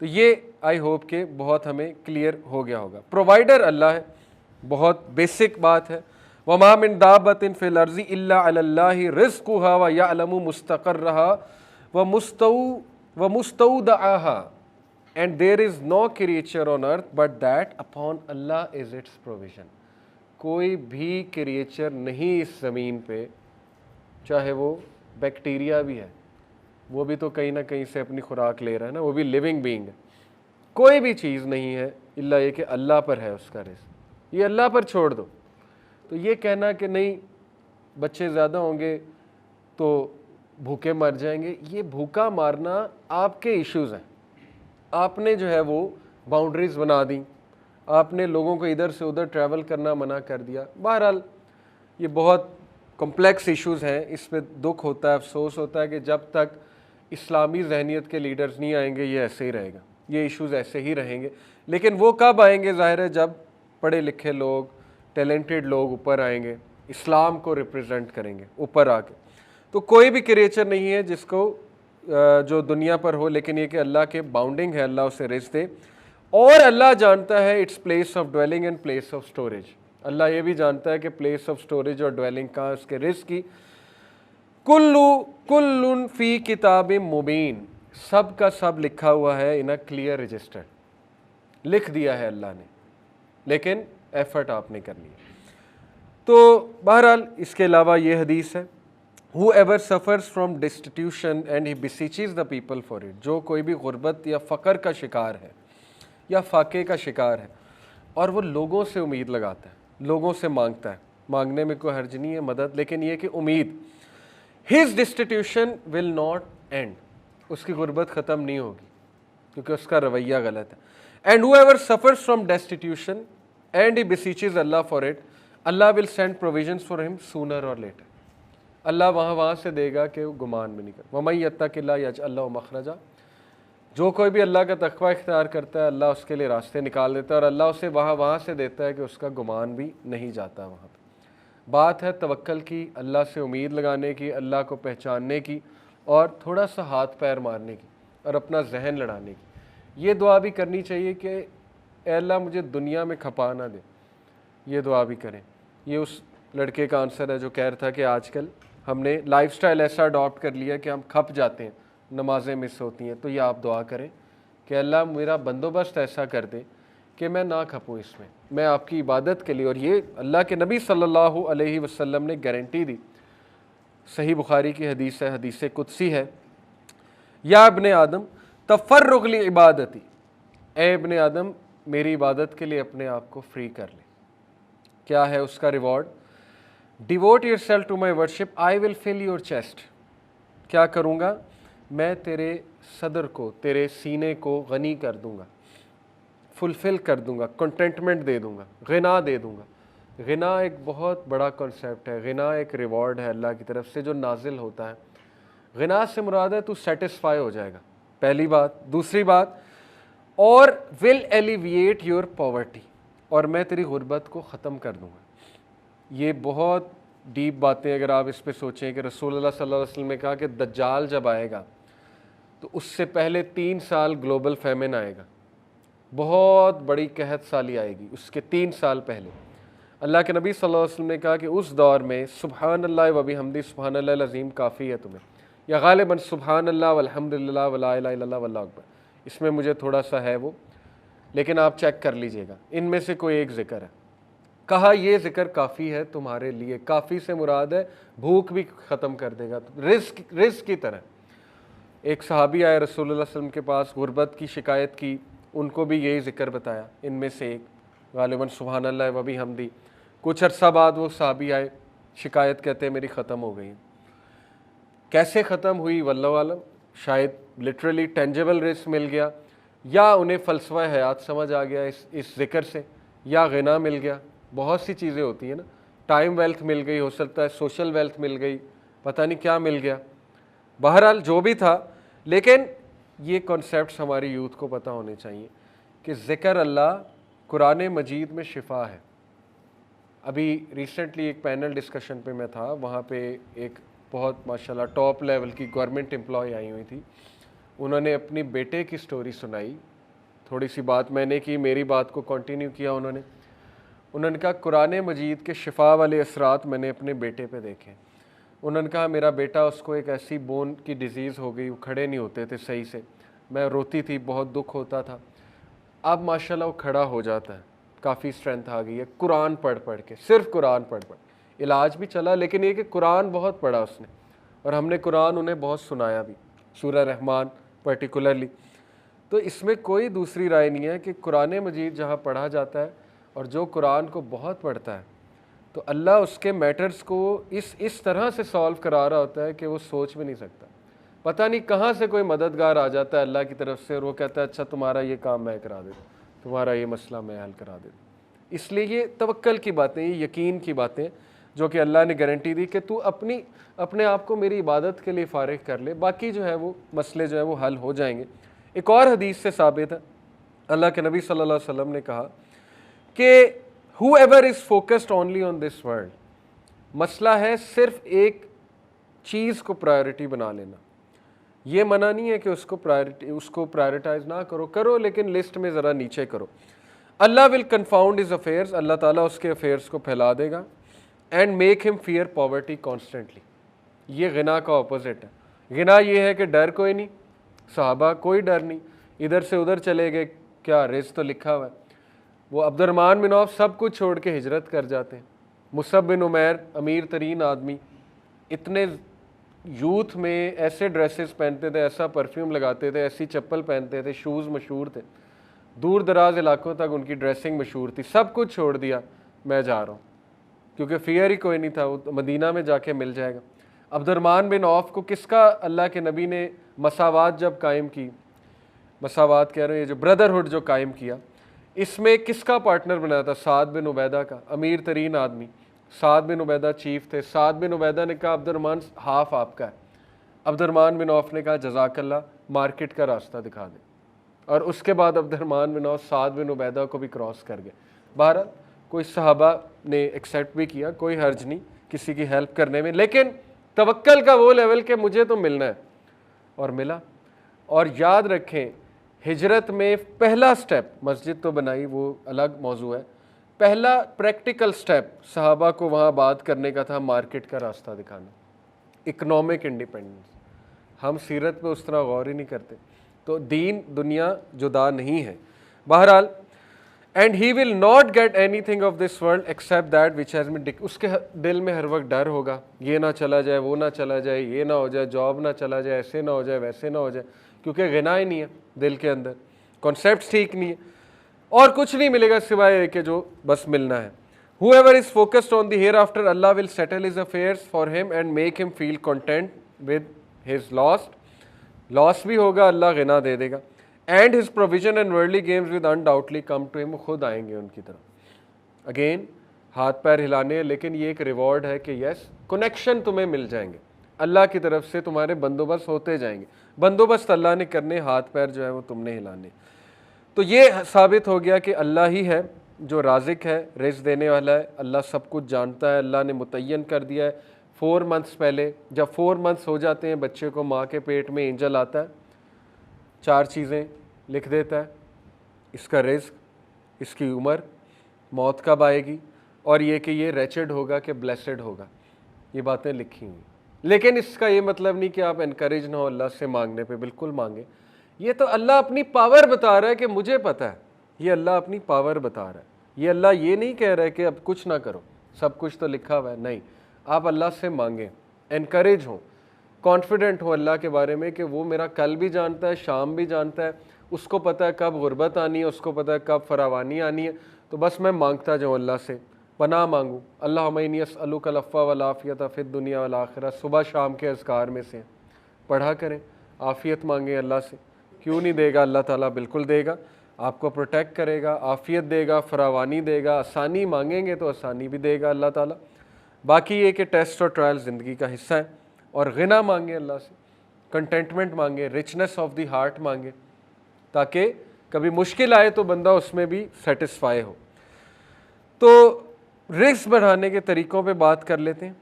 تو یہ آئی ہوپ کہ بہت ہمیں کلیئر ہو گیا ہوگا. پرووائڈر اللہ ہے, بہت بیسک بات ہے. وَمَا مِن دَابَّةٍ فِي الْأَرْضِ إِلَّا عَلَى اللَّهِ رِزْقُهَا وَيَعْلَمُ مُسْتَقَرَّهَا وَمُسْتَوْدَعَهَا and there is no creature on earth but that upon Allah is its provision. کوئی بھی کریچر نہیں اس زمین پہ, چاہے وہ بیکٹیریا بھی ہے, وہ بھی تو کہیں نہ کہیں سے اپنی خوراک لے رہا ہے نا, وہ بھی لیونگ بینگ ہے. کوئی بھی چیز نہیں ہے الا یہ کہ اللہ پر ہے اس کا رزق, یہ اللہ پر چھوڑ دو. تو یہ کہنا کہ نہیں بچے زیادہ ہوں گے تو بھوکے مر جائیں گے, یہ بھوکا مارنا آپ کے ایشوز ہیں. آپ نے جو ہے وہ باؤنڈریز بنا دیں, آپ نے لوگوں کو ادھر سے ادھر ٹریول کرنا منع کر دیا. بہرحال یہ بہت کمپلیکس ایشوز ہیں, اس پہ دکھ ہوتا ہے, افسوس ہوتا ہے کہ جب تک اسلامی ذہنیت کے لیڈرز نہیں آئیں گے یہ ایسے ہی رہے گا, یہ ایشوز ایسے ہی رہیں گے. لیکن وہ کب آئیں گے؟ ظاہر ہے جب پڑھے لکھے لوگ, ٹیلنٹڈ لوگ اوپر آئیں گے, اسلام کو ریپرزینٹ کریں گے اوپر آ کے. تو کوئی بھی کریچر نہیں ہے جس کو جو دنیا پر ہو, لیکن یہ کہ اللہ کے باؤنڈنگ ہے, اللہ اسے رزق دے, اور اللہ جانتا ہے it's place of dwelling and place of storage. اللہ یہ بھی جانتا ہے کہ پلیس آف سٹوریج اور ڈویلنگ کہاں اس کے رزق کی. کل فی کتاب مبین, سب کا سب لکھا ہوا ہے ان اے کلیئر رجسٹر, لکھ دیا ہے اللہ نے, لیکن ایفرٹ آپ نے کرنی ہے. تو بہرحال اس کے علاوہ یہ حدیث ہے, whoever suffers from destitution and he beseeches the people for it, جو کوئی بھی غربت یا فقر کا شکار ہے یا فاقے کا شکار ہے اور وہ لوگوں سے امید لگاتا ہے, لوگوں سے مانگتا ہے, مانگنے میں کوئی حرج نہیں ہے مدد, لیکن یہ کہ امید, his destitution will not end, اس کی غربت ختم نہیں ہوگی کیونکہ اس کا رویہ غلط ہے. And whoever suffers from destitution and he beseeches Allah for it, Allah will send provisions for him sooner or later. اللہ وہاں سے دے گا کہ وہ گمان بھی نہیں کرتا. وَمَن يَتَّقِ اللَّهَ يَجْعَل لَهُ مَخْرَجًا, جو کوئی بھی اللہ کا تقوی اختیار کرتا ہے اللہ اس کے لیے راستے نکال دیتا ہے, اور اللہ اسے وہاں سے دیتا ہے کہ اس کا گمان بھی نہیں جاتا وہاں پہ. بات ہے توکل کی, اللہ سے امید لگانے کی, اللہ کو پہچاننے کی, اور تھوڑا سا ہاتھ پیر مارنے کی اور اپنا ذہن لڑانے کی. یہ دعا بھی کرنی چاہیے کہ اے اللہ مجھے دنیا میں کھپا نہ دے, یہ دعا بھی کریں. یہ اس لڑکے کا آنسر ہے جو کہہ رہا تھا کہ آج کل ہم نے لائف سٹائل ایسا اڈاپٹ کر لیا کہ ہم کھپ جاتے ہیں, نمازیں مس ہوتی ہیں. تو یہ آپ دعا کریں کہ اللہ میرا بندوبست ایسا کر دے کہ میں نہ کھپوں اس میں آپ کی عبادت کے لیے. اور یہ اللہ کے نبی صلی اللہ علیہ وسلم نے گارنٹی دی, صحیح بخاری کی حدیث ہے, حدیث قدسی ہے, یا ابن آدم تفرغ لعبادتی, اے ابن آدم میری عبادت کے لیے اپنے آپ کو فری کر لے. کیا ہے اس کا reward? Devote yourself to my worship, I will fill your chest. کیا کروں گا؟ میں تیرے صدر کو, تیرے سینے کو غنی کر دوں گا, فلفل کر دوں گا, کنٹینٹمنٹ دے دوں گا, غنا دے دوں گا. غنا ایک بہت بڑا کنسیپٹ ہے, غنا ایک ریوارڈ ہے اللہ کی طرف سے جو نازل ہوتا ہے. غنا سے مراد ہے تو سیٹسفائی ہو جائے گا, پہلی بات. دوسری بات, اور ول ایلیویٹ یور پاورٹی, اور میں تیری غربت کو ختم کر دوں گا. یہ بہت ڈیپ باتیں اگر آپ اس پہ سوچیں کہ رسول اللہ صلی اللہ علیہ وسلم نے کہا کہ دجال جب آئے گا تو اس سے پہلے 3 سال گلوبل فیمن آئے گا, بہت بڑی قحط سالی آئے گی اس کے 3 سال پہلے. اللہ کے نبی صلی اللہ علیہ وسلم نے کہا کہ اس دور میں سبحان اللہ و بحمدہ سبحان اللہ العظیم کافی ہے تمہیں, یا غالباً سبحان اللہ والحمد للہ ولا الہ الا اللہ واللہ اکبر. اس میں مجھے تھوڑا سا ہے وہ, لیکن آپ چیک کر لیجئے گا, ان میں سے کوئی ایک ذکر ہے. کہا یہ ذکر کافی ہے تمہارے لیے, کافی سے مراد ہے بھوک بھی ختم کر دے گا, رزق کی طرح. ایک صحابی آئے رسول اللہ صلی اللہ علیہ وسلم کے پاس, غربت کی شکایت کی, ان کو بھی یہی ذکر بتایا, ان میں سے ایک غالباً سبحان اللہ و بحمدہ. کچھ عرصہ بعد وہ صحابی آئے, شکایت کہتے ہیں میری ختم ہو گئی. کیسے ختم ہوئی واللہ عالم, شاید لٹرلی ٹینجیبل رزق مل گیا, یا انہیں فلسفہ حیات سمجھ آ گیا اس ذکر سے, یا غنا مل گیا. بہت سی چیزیں ہوتی ہیں نا, ٹائم ویلتھ مل گئی, ہو سکتا ہے سوشل ویلتھ مل گئی, پتہ نہیں کیا مل گیا. بہرحال جو بھی تھا, لیکن یہ کنسیپٹس ہماری یوتھ کو پتہ ہونے چاہیے کہ ذکر اللہ قرآن مجید میں شفا ہے. ابھی ریسنٹلی ایک پینل ڈسکشن پہ میں تھا, وہاں پہ ایک بہت ماشاءاللہ ٹاپ لیول کی گورنمنٹ امپلائی آئی ہوئی تھی. انہوں نے اپنی بیٹے کی سٹوری سنائی. تھوڑی سی بات میں نے کی, میری بات کو کنٹینیو کیا انہوں نے کہا قرآن مجید کے شفا والے اثرات میں نے اپنے بیٹے پہ دیکھے. انہوں نے کہا میرا بیٹا, اس کو ایک ایسی بون کی ڈیزیز ہو گئی, وہ کھڑے نہیں ہوتے تھے صحیح سے, میں روتی تھی, بہت دکھ ہوتا تھا. اب ماشاءاللہ وہ کھڑا ہو جاتا ہے, کافی اسٹرینتھ آ گئی ہے قرآن پڑھ پڑھ کے, صرف قرآن پڑھ پڑھ. علاج بھی چلا, لیکن یہ کہ قرآن بہت پڑھا اس نے, اور ہم نے قرآن انہیں بہت سنایا بھی, سورہ رحمان پرٹیکولرلی. تو اس میں کوئی دوسری رائے نہیں ہے کہ قرآن مجید جہاں پڑھا جاتا ہے اور جو قرآن کو بہت پڑھتا ہے تو اللہ اس کے میٹرز کو اس طرح سے سالو کرا رہا ہوتا ہے کہ وہ سوچ بھی نہیں سکتا. پتہ نہیں کہاں سے کوئی مددگار آ جاتا ہے اللہ کی طرف سے, اور وہ کہتا ہے اچھا تمہارا یہ کام میں کرا دیتا ہوں, تمہارا یہ مسئلہ میں حل کرا دیتا ہوں. اس لیے یہ توکل کی باتیں, یہ یقین کی باتیں جو کہ اللہ نے گارنٹی دی کہ تو اپنے آپ کو میری عبادت کے لیے فارغ کر لے, باقی جو ہے وہ مسئلے جو ہے وہ حل ہو جائیں گے. ایک اور حدیث سے ثابت ہے, اللہ کے نبی صلی اللہ علیہ وسلم نے کہا کہ whoever is focused only on this world, مسئلہ ہے صرف ایک چیز کو پرائیورٹی بنا لینا. یہ منع نہیں ہے کہ اس کو پرائیورٹائز نہ کرو, لیکن لسٹ میں ذرا نیچے کرو. اللہ ول کنفاؤنڈ his affairs, اللہ تعالیٰ اس کے افیئرس کو پھیلا دے گا. And make him fear poverty constantly. یہ غنا کا اپوزٹ ہے. غنا یہ ہے کہ ڈر کوئی نہیں, صحابہ کوئی ڈر نہیں, ادھر سے ادھر چلے گئے, کیا رزق تو لکھا ہوا ہے. وہ عبد الرحمن بن عوف سب کچھ چھوڑ کے ہجرت کر جاتے ہیں. مصعب بن عمیر امیر ترین آدمی, اتنے یوتھ میں ایسے ڈریسز پہنتے تھے, ایسا پرفیوم لگاتے تھے, ایسی چپل پہنتے تھے, شوز مشہور تھے, دور دراز علاقوں تک ان کی ڈریسنگ مشہور تھی. سب کچھ چھوڑ دیا, میں جا رہا ہوں, کیونکہ فیئر ہی کوئی نہیں تھا, وہ مدینہ میں جا کے مل جائے گا. عبد الرحمن بن عوف کو کس کا اللہ کے نبی نے مساوات جب قائم کی, مساوات کہہ رہے ہیں, یہ جو بردرہڈ جو قائم کیا, اس میں کس کا پارٹنر بنایا تھا؟ سعد بن عبیدہ کا, امیر ترین آدمی. سعد بن عبیدہ چیف تھے. سعد بن عبیدہ نے کہا عبد الرحمن ہاف آپ کا ہے. عبد الرحمن بن عوف نے کہا جزاک اللہ, مارکیٹ کا راستہ دکھا دے. اور اس کے بعد عبد الرحمن بن عوف سعد بن عبیدہ کو بھی کراس کر گئے. بہرحال کوئی صحابہ نے ایکسیپٹ بھی کیا, کوئی حرج نہیں کسی کی ہیلپ کرنے میں, لیکن توکل کا وہ لیول کہ مجھے تو ملنا ہے, اور ملا. اور یاد رکھیں ہجرت میں پہلا سٹیپ, مسجد تو بنائی وہ الگ موضوع ہے, پہلا پریکٹیکل سٹیپ صحابہ کو وہاں بات کرنے کا تھا مارکیٹ کا راستہ دکھانا, اکنامک انڈیپینڈنس. ہم سیرت پہ اس طرح غور ہی نہیں کرتے. تو دین دنیا جدا نہیں ہے. بہرحال and he will not get anything of this world except that which has been, اس کے دل میں ہر وقت ڈر ہوگا, یہ نہ چلا جائے, وہ نہ چلا جائے, یہ نہ ہو جائے, جاب نہ چلا جائے, ایسے نہ ہو جائے, ویسے نہ ہو جائے, کیونکہ غنا ہی نہیں ہے دل کے اندر, کانسیپٹس ٹھیک نہیں ہے, اور کچھ نہیں ملے گا سوائے کہ جو بس ملنا ہے. whoever is focused on the hereafter, Allah will settle his affairs for him and make him feel content with his loss بھی ہوگا, اللہ غنا دے دے گا. and his provision and worldly games will undoubtedly come to him, خود آئیں گے ان کی طرف. اگین ہاتھ پیر ہلانے, لیکن یہ ایک ریوارڈ ہے کہ یس کنیکشن تمہیں مل جائیں گے, اللہ کی طرف سے تمہارے بندوبست ہوتے جائیں گے. بندوبست اللہ نے کرنے, ہاتھ پیر جو ہے وہ تم نے ہلانے. تو یہ ثابت ہو گیا کہ اللہ ہی ہے جو رازق ہے, رزق دینے والا ہے, اللہ سب کچھ جانتا ہے. اللہ نے متعین کر دیا ہے 4 months پہلے, جب 4 months ہو جاتے ہیں بچے کو ماں کے پیٹ میں اینجل آتا ہے, 4 چیزیں لکھ دیتا ہے, اس کا رزق, اس کی عمر, موت کب آئے گی, اور یہ کہ یہ ریچڈ ہوگا کہ بلیسڈ ہوگا. یہ باتیں لکھی ہوئی. لیکن اس کا یہ مطلب نہیں کہ آپ انکریج نہ ہو اللہ سے مانگنے پہ, بالکل مانگیں. یہ تو اللہ اپنی پاور بتا رہا ہے کہ مجھے پتہ ہے, یہ اللہ اپنی پاور بتا رہا ہے. یہ اللہ یہ نہیں کہہ رہا ہے کہ اب کچھ نہ کرو, سب کچھ تو لکھا ہوا ہے. نہیں, آپ اللہ سے مانگیں, انکریج ہوں, کانفیڈنٹ ہوں اللہ کے بارے میں کہ وہ میرا کل بھی جانتا ہے, شام بھی جانتا ہے, اس کو پتہ ہے کب غربت آنی ہے, اس کو پتہ ہے کب فراوانی آنی ہے. تو بس میں مانگتا جاؤں اللہ سے, پناہ مانگوں. اللہم انی اسألک العفو والعافیۃ فی الدنیا والآخرہ, صبح شام کے اذکار میں سے پڑھا کریں. عافیت مانگیں اللہ سے, کیوں نہیں دے گا اللہ تعالیٰ, بالکل دے گا. آپ کو پروٹیکٹ کرے گا, عافیت دے گا, فراوانی دے گا. آسانی مانگیں گے تو آسانی بھی دے گا اللہ تعالیٰ. باقی یہ کہ ٹیسٹ اور ٹرائل زندگی کا حصہ ہے. اور غنا مانگیں اللہ سے, کنٹینٹمنٹ مانگیں, رچنس آف دی ہارٹ مانگیں, تاکہ کبھی مشکل آئے تو بندہ اس میں بھی سیٹسفائی ہو. تو رزق بڑھانے کے طریقوں پہ بات کر لیتے ہیں.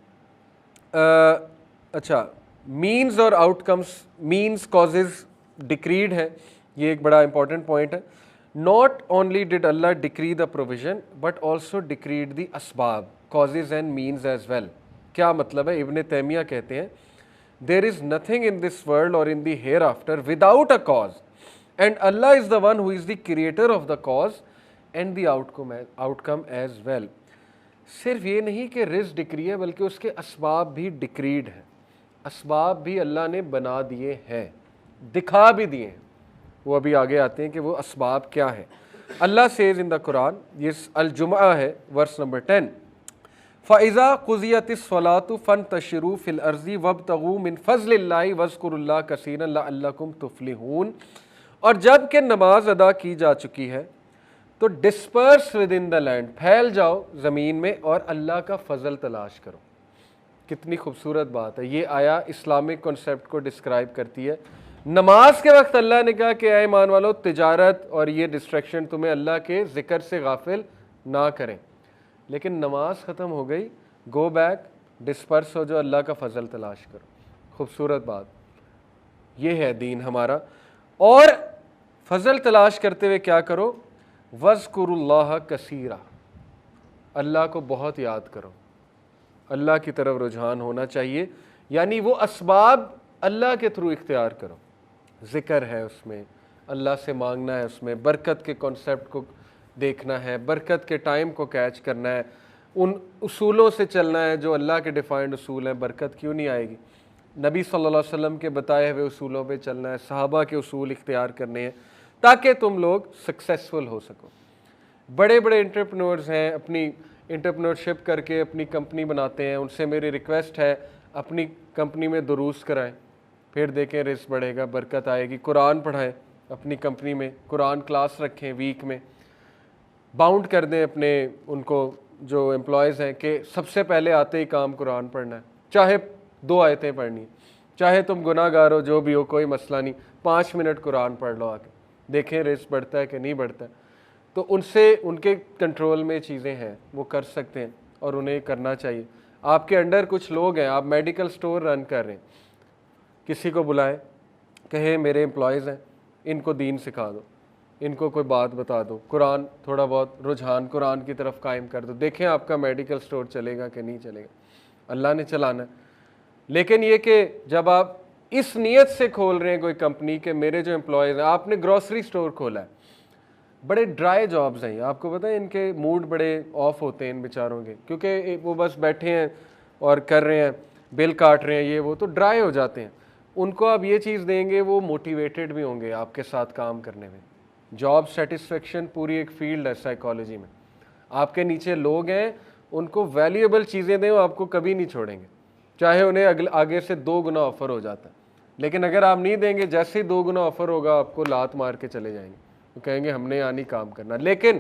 اچھا, مینز اور outcomes, means causes decreed ہے. یہ ایک بڑا امپورٹنٹ پوائنٹ ہے. ناٹ اونلی ڈڈ اللہ decree the provision but also decreed the اسباب, causes and means as well. کیا مطلب ہے؟ ابن تیمیہ کہتے ہیں دیر is nothing in this world اور in the hereafter without a cause, and اللہ is the one who is the creator of the cause and the outcome as well. صرف یہ نہیں کہ رزق ڈکری ہے بلکہ اس کے اسباب بھی ڈکریڈ ہیں. اسباب بھی اللہ نے بنا دیے ہیں, دکھا بھی دیے ہیں. وہ ابھی آگے آتے ہیں کہ وہ اسباب کیا ہے. اللہ سیز ان دا قرآن, یہ الجمعہ ہے ورس نمبر 10, فَإِذَا قُضِيَتِ الصَّلَاةُ فَانتَشِرُوا فِي الْأَرْضِ وَابْتَغُوا مِنْ فَضْلِ اللَّهِ وَاذْكُرُوا اللَّهَ كَثِيرًا لَعَلَّكُمْ تُفْلِحُونَ. اور جب کہ نماز ادا کی جا چکی ہے تو disperse within the land, پھیل جاؤ زمین میں اور اللہ کا فضل تلاش کرو. کتنی خوبصورت بات ہے. یہ آیا اسلامک کنسیپٹ کو ڈسکرائب کرتی ہے. نماز کے وقت اللہ نے کہا کہ اے ایمان والو تجارت اور یہ ڈسٹریکشن تمہیں اللہ کے ذکر سے غافل نہ کریں. لیکن نماز ختم ہو گئی, گو بیک, ڈسپرس ہو جو اللہ کا فضل تلاش کرو. خوبصورت بات. یہ ہے دین ہمارا. اور فضل تلاش کرتے ہوئے کیا کرو؟ وَاذْكُرُوا اللَّهَ كَثِيرًا, اللہ کو بہت یاد کرو. اللہ کی طرف رجحان ہونا چاہیے, یعنی وہ اسباب اللہ کے تھرو اختیار کرو. ذکر ہے اس میں, اللہ سے مانگنا ہے اس میں, برکت کے کانسیپٹ کو دیکھنا ہے, برکت کے ٹائم کو کیچ کرنا ہے, ان اصولوں سے چلنا ہے جو اللہ کے ڈیفائنڈ اصول ہیں. برکت کیوں نہیں آئے گی؟ نبی صلی اللہ علیہ وسلم کے بتائے ہوئے اصولوں پہ چلنا ہے, صحابہ کے اصول اختیار کرنے ہیں تاکہ تم لوگ سکسیسفل ہو سکو. بڑے بڑے انٹرپرینورز ہیں, اپنی انٹرپرینورشپ کر کے اپنی کمپنی بناتے ہیں. ان سے میری ریکویسٹ ہے اپنی کمپنی میں دروس کرائیں, پھر دیکھیں رزق بڑھے گا, برکت آئے گی. قرآن پڑھائیں اپنی کمپنی میں, قرآن کلاس رکھیں ویک میں. باؤنڈ کر دیں اپنے ان کو جو امپلائیز ہیں کہ سب سے پہلے آتے ہی کام قرآن پڑھنا ہے, چاہے 2 آیتیں پڑھنی, چاہے تم گناہ گار ہو جو بھی ہو کوئی مسئلہ نہیں, 5 منٹ قرآن پڑھ لو, آ کے دیکھیں رزق بڑھتا ہے کہ نہیں بڑھتا ہے. تو ان سے ان کے کنٹرول میں چیزیں ہیں, وہ کر سکتے ہیں اور انہیں کرنا چاہیے. آپ کے انڈر کچھ لوگ ہیں, آپ میڈیکل سٹور رن کر رہے ہیں, کسی کو بلائیں, کہیں میرے امپلائیز ہیں, ان کو دین سکھا دو, ان کو کوئی بات بتا دو, قرآن تھوڑا بہت رجحان قرآن کی طرف قائم کر دو, دیکھیں آپ کا میڈیکل سٹور چلے گا کہ نہیں چلے گا. اللہ نے چلانا ہے. لیکن یہ کہ جب آپ اس نیت سے کھول رہے ہیں کوئی کمپنی کہ میرے جو امپلائیز ہیں, آپ نے گروسری سٹور کھولا ہے, بڑے ڈرائی جابز ہیں, آپ کو پتہ ہے ان کے موڈ بڑے آف ہوتے ہیں ان بیچاروں کے, کیونکہ وہ بس بیٹھے ہیں اور کر رہے ہیں, بل کاٹ رہے ہیں, یہ وہ, تو ڈرائی ہو جاتے ہیں. ان کو آپ یہ چیز دیں گے وہ موٹیویٹڈ بھی ہوں گے آپ کے ساتھ کام کرنے میں. جاب سیٹسفیکشن پوری ایک فیلڈ ہے سائیکالوجی میں. آپ کے نیچے لوگ ہیں, ان کو ویلیوبل چیزیں دیں, وہ آپ کو کبھی نہیں چھوڑیں گے, چاہے انہیں آگے سے 2 گنا آفر ہو جاتا ہے. لیکن اگر آپ نہیں دیں گے, جیسے ہی 2 گنا آفر ہوگا آپ کو لات مار کے چلے جائیں گے, وہ کہیں گے ہم نے یہاں نہیں کام کرنا. لیکن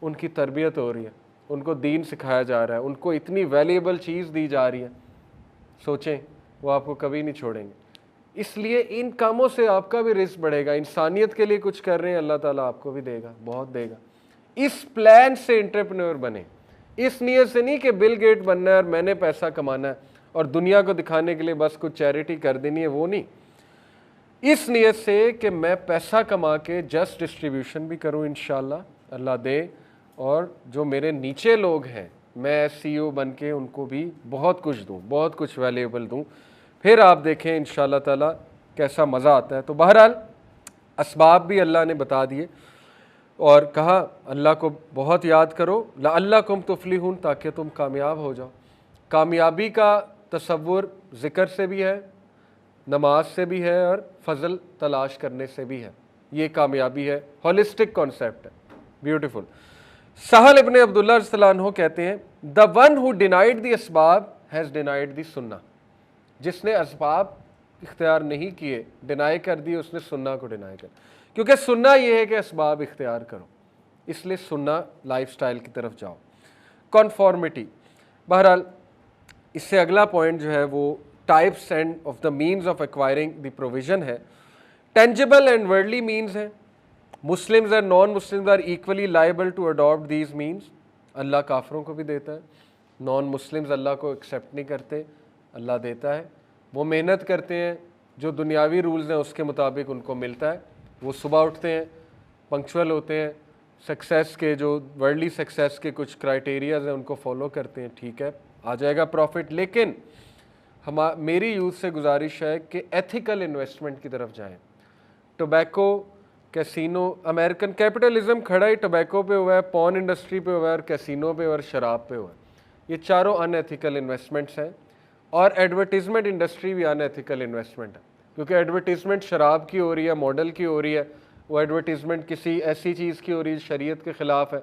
ان کی تربیت ہو رہی ہے, ان کو دین سکھایا جا رہا ہے, ان کو اتنی ویلیوبل چیز دی جا رہی ہے, سوچیں وہ آپ کو کبھی نہیں چھوڑیں گے. اس لیے ان کاموں سے آپ کا بھی رزق بڑھے گا. انسانیت کے لیے کچھ کر رہے ہیں, اللہ تعالیٰ آپ کو بھی دے گا, بہت دے گا. اس پلان سے انٹرپرینور بنے, اس نیت سے نہیں کہ بل گیٹ بننا ہے اور میں نے پیسہ کمانا ہے اور دنیا کو دکھانے کے لیے بس کچھ چیریٹی کر دینی ہے, وہ نہیں. اس نیت سے کہ میں پیسہ کما کے جسٹ ڈسٹریبیوشن بھی کروں انشاءاللہ, اللہ دے, اور جو میرے نیچے لوگ ہیں میں سی او بن کے ان کو بھی بہت کچھ دوں, بہت کچھ ویلیبل دوں. پھر آپ دیکھیں انشاءاللہ تعالیٰ کیسا مزہ آتا ہے. تو بہرحال اسباب بھی اللہ نے بتا دیے اور کہا اللہ کو بہت یاد کرو, لعلکم تفلحون, تاکہ تم کامیاب ہو جاؤ. کامیابی کا تصور ذکر سے بھی ہے, نماز سے بھی ہے, اور فضل تلاش کرنے سے بھی ہے. یہ کامیابی ہے, ہولسٹک کانسیپٹ ہے, بیوٹیفل. سہل ابن عبداللہ رضی اللہ عنہ کہتے ہیں دا ون ہو ڈینائڈ دی اسباب ہیز ڈینائڈ دی سنہ. جس نے اسباب اختیار نہیں کیے, ڈینائی کر دی, اس نے سنہ کو ڈینائی کر. کیونکہ سنہ یہ ہے کہ اسباب اختیار کرو, اس لیے سنہ لائف سٹائل کی طرف جاؤ. کنفارمٹی. بہرحال اس سے اگلا پوائنٹ جو ہے وہ types and of the means of acquiring the provision ہے. ٹینجیبل اینڈ ورڈلی مینز ہیں. Muslims and non Muslims are equally liable to adapt these means. اللہ کافروں کو بھی دیتا ہے, نان مسلمز اللہ کو ایکسیپٹ نہیں کرتے, اللہ دیتا ہے. وہ محنت کرتے ہیں, جو دنیاوی رولز ہیں اس کے مطابق ان کو ملتا ہے. وہ صبح اٹھتے ہیں, پنکچول ہوتے ہیں, سکسیس کے جو ورلڈلی سکسیس کے کچھ کرائٹیریاز ہیں ان کو فالو کرتے ہیں, ٹھیک ہے, آ جائے گا پروفٹ. لیکن میری یوتھ سے گزارش ہے کہ ایتھیکل انویسٹمنٹ کی طرف جائیں. ٹوبیکو, کیسینو, امریکن کیپٹلزم کھڑا ہی ٹوبیکو پہ ہوا ہے, پون انڈسٹری پہ ہوا ہے, اور کیسینو پہ اور شراب پہ ہوا ہے. یہ چاروں ان ایتھیکل انویسٹمنٹس ہیں. اور ایڈورٹیزمنٹ انڈسٹری بھی ان ایتھیکل انویسٹمنٹ ہے, کیونکہ ایڈورٹیزمنٹ شراب کی ہو رہی ہے, ماڈل کی ہو رہی ہے, وہ ایڈورٹیزمنٹ کسی ایسی چیز کی ہو رہی ہے شریعت کے خلاف ہے.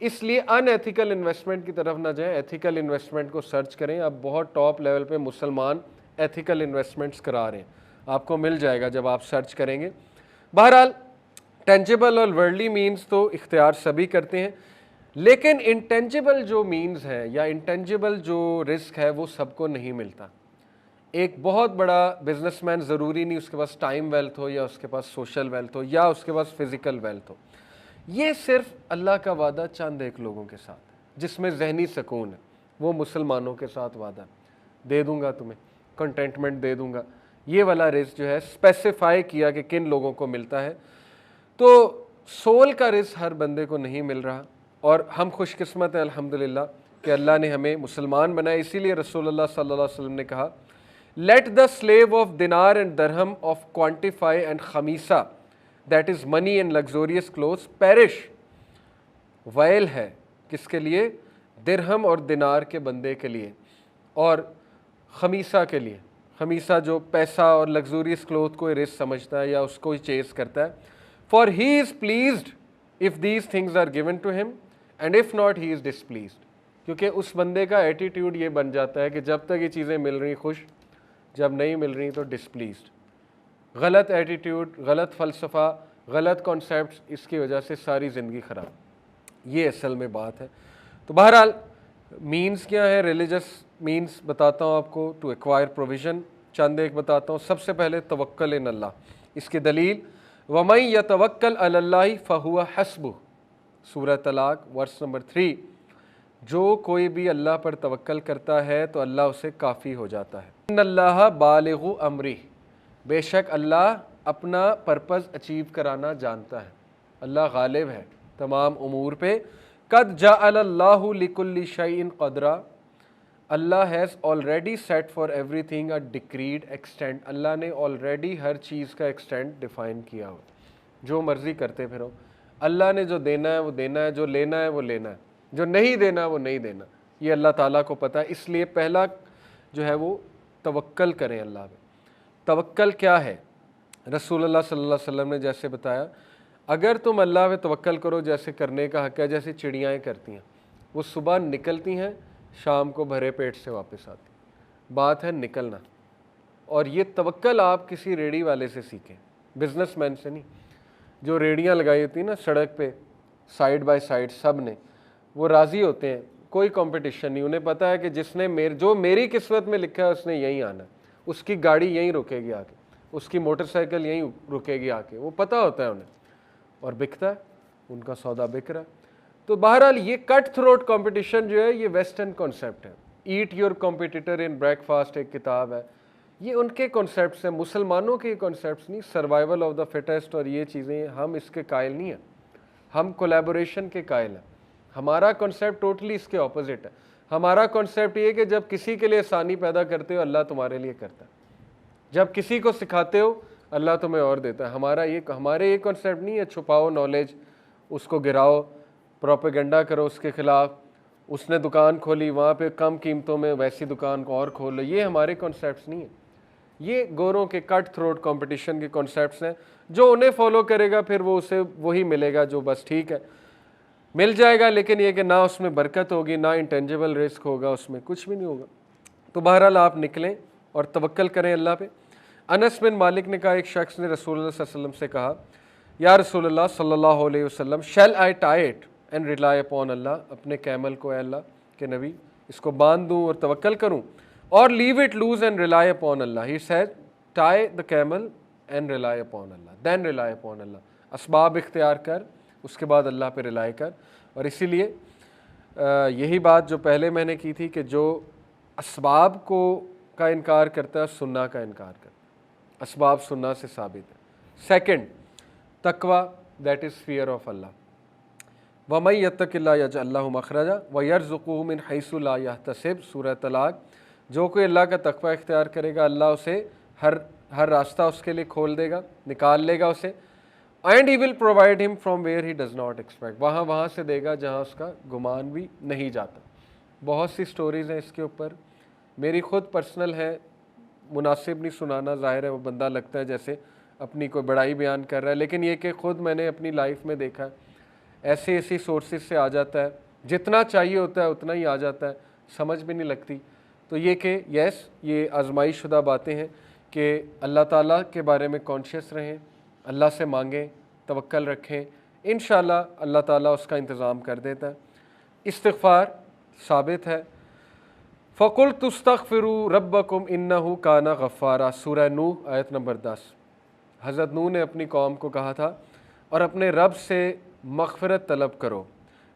اس لیے ان ایتھیکل انویسٹمنٹ کی طرف نہ جائیں, ایتھیکل انویسٹمنٹ کو سرچ کریں. اب بہت ٹاپ لیول پہ مسلمان ایتھیکل انویسٹمنٹس کرا رہے ہیں, آپ کو مل جائے گا جب آپ سرچ کریں گے. بہرحال ٹینجیبل اور ورلڈلی مینز تو اختیار سبھی کرتے ہیں, لیکن انٹینجیبل جو مینز ہے یا انٹینجیبل جو رزق ہے وہ سب کو نہیں ملتا. ایک بہت بڑا بزنس مین ضروری نہیں اس کے پاس ٹائم ویلتھ ہو, یا اس کے پاس سوشل ویلتھ ہو, یا اس کے پاس فزیکل ویلتھ ہو. یہ صرف اللہ کا وعدہ چند ایک لوگوں کے ساتھ ہے جس میں ذہنی سکون ہے. وہ مسلمانوں کے ساتھ وعدہ دے دوں گا تمہیں, کنٹینٹمنٹ دے دوں گا. یہ والا رزق جو ہے اسپیسیفائی کیا کہ کن لوگوں کو ملتا ہے. تو سول کا رزق ہر بندے کو نہیں مل رہا, اور ہم خوش قسمت ہیں الحمدللہ کہ اللہ نے ہمیں مسلمان بنایا. اسی لیے رسول اللہ صلی اللہ علیہ وسلم نے کہا, let the slave of dinar and dirham of کوانٹیفائی اینڈ خمیسہ, that is money and luxurious clothes, perish. ویل ہے کس کے لیے؟ درہم اور دینار کے بندے کے لیے, اور خمیسہ کے لیے. خمیسہ جو پیسہ اور لگزوریس کلوتھ کو رزق سمجھتا ہے یا اس کو ہی چیز کرتا ہے. For he is pleased if these things are given to ہم, and if not he is displeased. کیونکہ اس بندے کا ایٹیٹیوڈ یہ بن جاتا ہے کہ جب تک یہ چیزیں مل رہی خوش, جب نہیں مل رہی تو ڈسپلیزڈ. غلط ایٹیٹیوڈ, غلط فلسفہ, غلط کانسیپٹس, اس کی وجہ سے ساری زندگی خراب. یہ اصل میں بات ہے. تو بہرحال مینز کیا ہے؟ ریلیجس مینز بتاتا ہوں آپ کو, ٹو ایکوائر پروویژن. چند ایک بتاتا ہوں. سب سے پہلے توکل ان اللہ. اس کی دلیل وَمَن يَتَوَكَّلْ عَلَى اللَّهِ فَهُوَ حَسْبُهُ, سورہ طلاق ورس نمبر 3. جو کوئی بھی اللہ پر توکل کرتا ہے تو اللہ اسے کافی ہو جاتا ہے. ان اللہ بالغ امرہ, بے شک اللہ اپنا پرپز اچیو کرانا جانتا ہے. اللہ غالب ہے تمام امور پہ. قد جعل اللہ لکل شیء قدرا, اللہ has already set for everything a decreed extent. اللہ نے آلریڈی ہر چیز کا ایکسٹینٹ ڈیفائن کیا ہو. جو مرضی کرتے پھرو, اللہ نے جو دینا ہے وہ دینا ہے, جو لینا ہے وہ لینا ہے, جو نہیں دینا وہ نہیں دینا. یہ اللہ تعالیٰ کو پتہ ہے. اس لیے پہلا جو ہے وہ توکل کریں اللہ پہ. توکل کیا ہے؟ رسول اللہ صلی اللہ علیہ وسلم نے جیسے بتایا, اگر تم اللہ پہ توکل کرو, جیسے کرنے کا حق ہے, جیسے چڑیاں کرتی ہیں, وہ صبح نکلتی ہیں, شام کو بھرے پیٹ سے واپس آتی. بات ہے نکلنا. اور یہ توکل آپ کسی ریڑھی والے سے سیکھیں, بزنس مین سے نہیں. جو ریڑیاں لگائی ہوتی ہیں نا سڑک پہ سائیڈ بائی سائیڈ, سب نے وہ راضی ہوتے ہیں, کوئی کمپٹیشن نہیں. انہیں پتہ ہے کہ جس نے جو میری قسمت میں لکھا ہے اس نے یہیں آنا ہے. اس کی گاڑی یہیں رکے گی آ کے, اس کی موٹر سائیکل یہیں رکے گی آ کے. وہ پتہ ہوتا ہے انہیں, اور بکتا ہے, ان کا سودا بک رہا ہے. تو بہرحال یہ کٹ تھروٹ کمپٹیشن جو ہے یہ ویسٹرن کانسیپٹ ہے. Eat your competitor in breakfast ایک کتاب ہے, یہ ان کے کانسیپٹس ہیں, مسلمانوں کے کانسیپٹس نہیں. سروائیول آف دا فٹیسٹ اور یہ چیزیں, ہم اس کے قائل نہیں ہیں. ہم کولیبوریشن کے قائل ہیں. ہمارا کانسیپٹ ٹوٹلی اس کے اپوزٹ ہے. ہمارا کانسیپٹ یہ کہ جب کسی کے لیے آسانی پیدا کرتے ہو اللہ تمہارے لیے کرتا ہے, جب کسی کو سکھاتے ہو اللہ تمہیں اور دیتا ہے. ہمارے یہ کانسیپٹ نہیں ہے چھپاؤ نالج, اس کو گراؤ, پروپیگنڈا کرو اس کے خلاف. اس نے دکان کھولی وہاں پہ کم قیمتوں میں ویسی دکان کو اور کھول لو. یہ ہمارے کانسیپٹس نہیں ہیں. یہ گوروں کے کٹ تھروٹ کمپٹیشن کے کانسیپٹس ہیں. جو انہیں فالو کرے گا پھر وہ اسے وہی ملے گا جو بس ٹھیک ہے مل جائے گا, لیکن یہ کہ نہ اس میں برکت ہوگی, نہ انٹینجیبل رزق ہوگا, اس میں کچھ بھی نہیں ہوگا. تو بہرحال آپ نکلیں اور توکل کریں اللہ پہ. انس بن مالک نے کہا, ایک شخص نے رسول اللہ صلی اللہ علیہ وسلم سے کہا, یا رسول اللہ صلی اللہ علیہ وسلم, shall I tie it and rely upon اللہ, اپنے کیمل کو اے اللہ کہ نبی اس کو باندھ دوں اور توکل کروں, اور leave it loose and rely upon اللہ. He said tie the camel and rely upon اللہ, دین ریلائی اپون اللہ. اسباب اختیار کر, اس کے بعد اللہ پہ ریلائی کر. اور اسی لیے یہی بات جو پہلے میں نے کی تھی کہ جو اسباب کا انکار کرتا ہے سننا کا انکار کرتا ہے. اسباب سننا سے ثابت ہے۔ سیکنڈ، تقوی، دیٹ از فیئر آف اللہ۔ وَمَن يَتَّقِ اللَّهَ يَجْعَل لَّهُ مَخْرَجًا وَيَرْزُقْهُ مِنْ حَيْثُ لَا يَحْتَسِبُ، سورہ طلاق۔ جو کوئی اللہ کا تقوی اختیار کرے گا، اللہ اسے ہر راستہ اس کے لیے کھول دے گا، نکال لے گا اسے۔ اینڈ ہی ول پرووائڈ ہم from where he does not expect, وہاں سے دے گا جہاں اس کا گمان بھی نہیں جاتا۔ بہت سی سٹوریز ہیں اس کے اوپر، میری خود پرسنل ہے، مناسب نہیں سنانا، ظاہر ہے وہ بندہ لگتا ہے جیسے اپنی کوئی بڑائی بیان کر رہا ہے، لیکن یہ کہ خود میں نے اپنی لائف میں دیکھا ہے، ایسی سورسز سے آ جاتا ہے، جتنا چاہیے ہوتا ہے اتنا ہی آ جاتا ہے، سمجھ بھی نہیں لگتی۔ تو یہ کہ یس، یہ آزمائی شدہ باتیں ہیں کہ اللہ تعالیٰ کے بارے میں کانشیس رہیں، اللہ سے مانگیں، توکل رکھیں، انشاءاللہ اللہ تعالیٰ اس کا انتظام کر دیتا ہے۔ استغفار ثابت ہے، فَقُلْتُ اسْتَغْفِرُوا رَبَّكُمْ إِنَّهُ كَانَ غَفَّارًا، سورہ نوح آیت نمبر 10۔ حضرت نوح نے اپنی قوم کو کہا تھا اور اپنے رب سے مغفرت طلب کرو،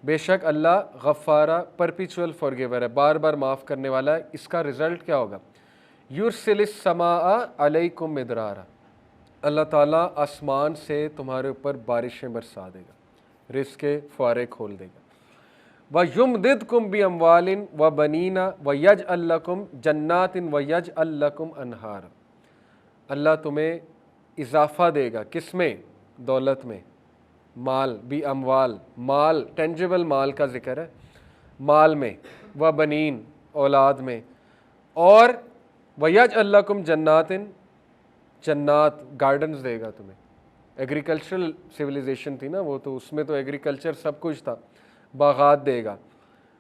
بے شک اللہ غفارہ پرپیچول فارگیور ہے، بار بار معاف کرنے والا ہے۔ اس کا رزلٹ کیا ہوگا؟ یُرْسِلِ السَّمَاءَ عَلَيْكُمْ مِدْرَارًا، اللہ تعالیٰ آسمان سے تمہارے اوپر بارشیں برسا دے گا، رزق کے فوارے کھول دے گا۔ وَيُمْدِدْكُمْ بِأَمْوَالٍ وَبَنِينَ وَيَجْعَلْ لَكُمْ جَنَّاتٍ وَيَجْعَلْ لَكُمْ أَنْهَارًا، اللہ تمہیں اضافہ دے گا، کس میں؟ دولت میں، مال، بھی اموال، مال ٹینجیبل مال کا ذکر ہے، مال میں، وبنین اولاد میں، اور وَيَجْعَلْ لَكُمْ جَنَّاتٍ، جنات گارڈنز دے گا تمہیں۔ ایگریکلچرل سویلائزیشن تھی نا وہ، تو اس میں تو ایگریکلچر سب کچھ تھا، باغات دے گا۔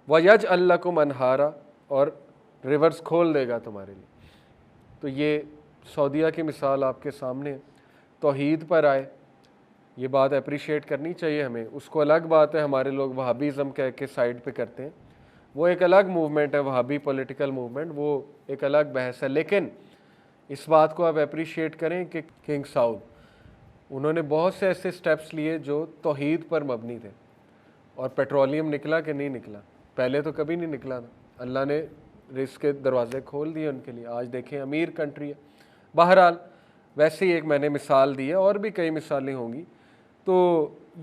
وَيَجْعَلْ لَكُمْ أَنْهَارًا، اور ریورز کھول دے گا تمہارے لیے۔ تو یہ سعودیہ کی مثال آپ کے سامنے ہے، توحید پر آئے، یہ بات اپریشیٹ کرنی چاہیے ہمیں۔ اس کو الگ بات ہے ہمارے لوگ وہابیزم کہہ کے سائڈ پہ کرتے ہیں، وہ ایک الگ موومنٹ ہے، وہابی پولیٹیکل موومنٹ، وہ ایک الگ بحث ہے، لیکن اس بات کو آپ اپریشیٹ کریں کہ کنگ سعود، انہوں نے بہت سے ایسے سٹیپس لیے جو توحید پر مبنی تھے، اور پیٹرولیم نکلا کہ نہیں نکلا؟ پہلے تو کبھی نہیں نکلا تھا، اللہ نے رزق کے دروازے کھول دیے ان کے لیے، آج دیکھیں امیر کنٹری ہے۔ بہرحال ویسے ہی ایک میں نے مثال دی ہے، اور بھی کئی مثالیں ہوں گی۔ تو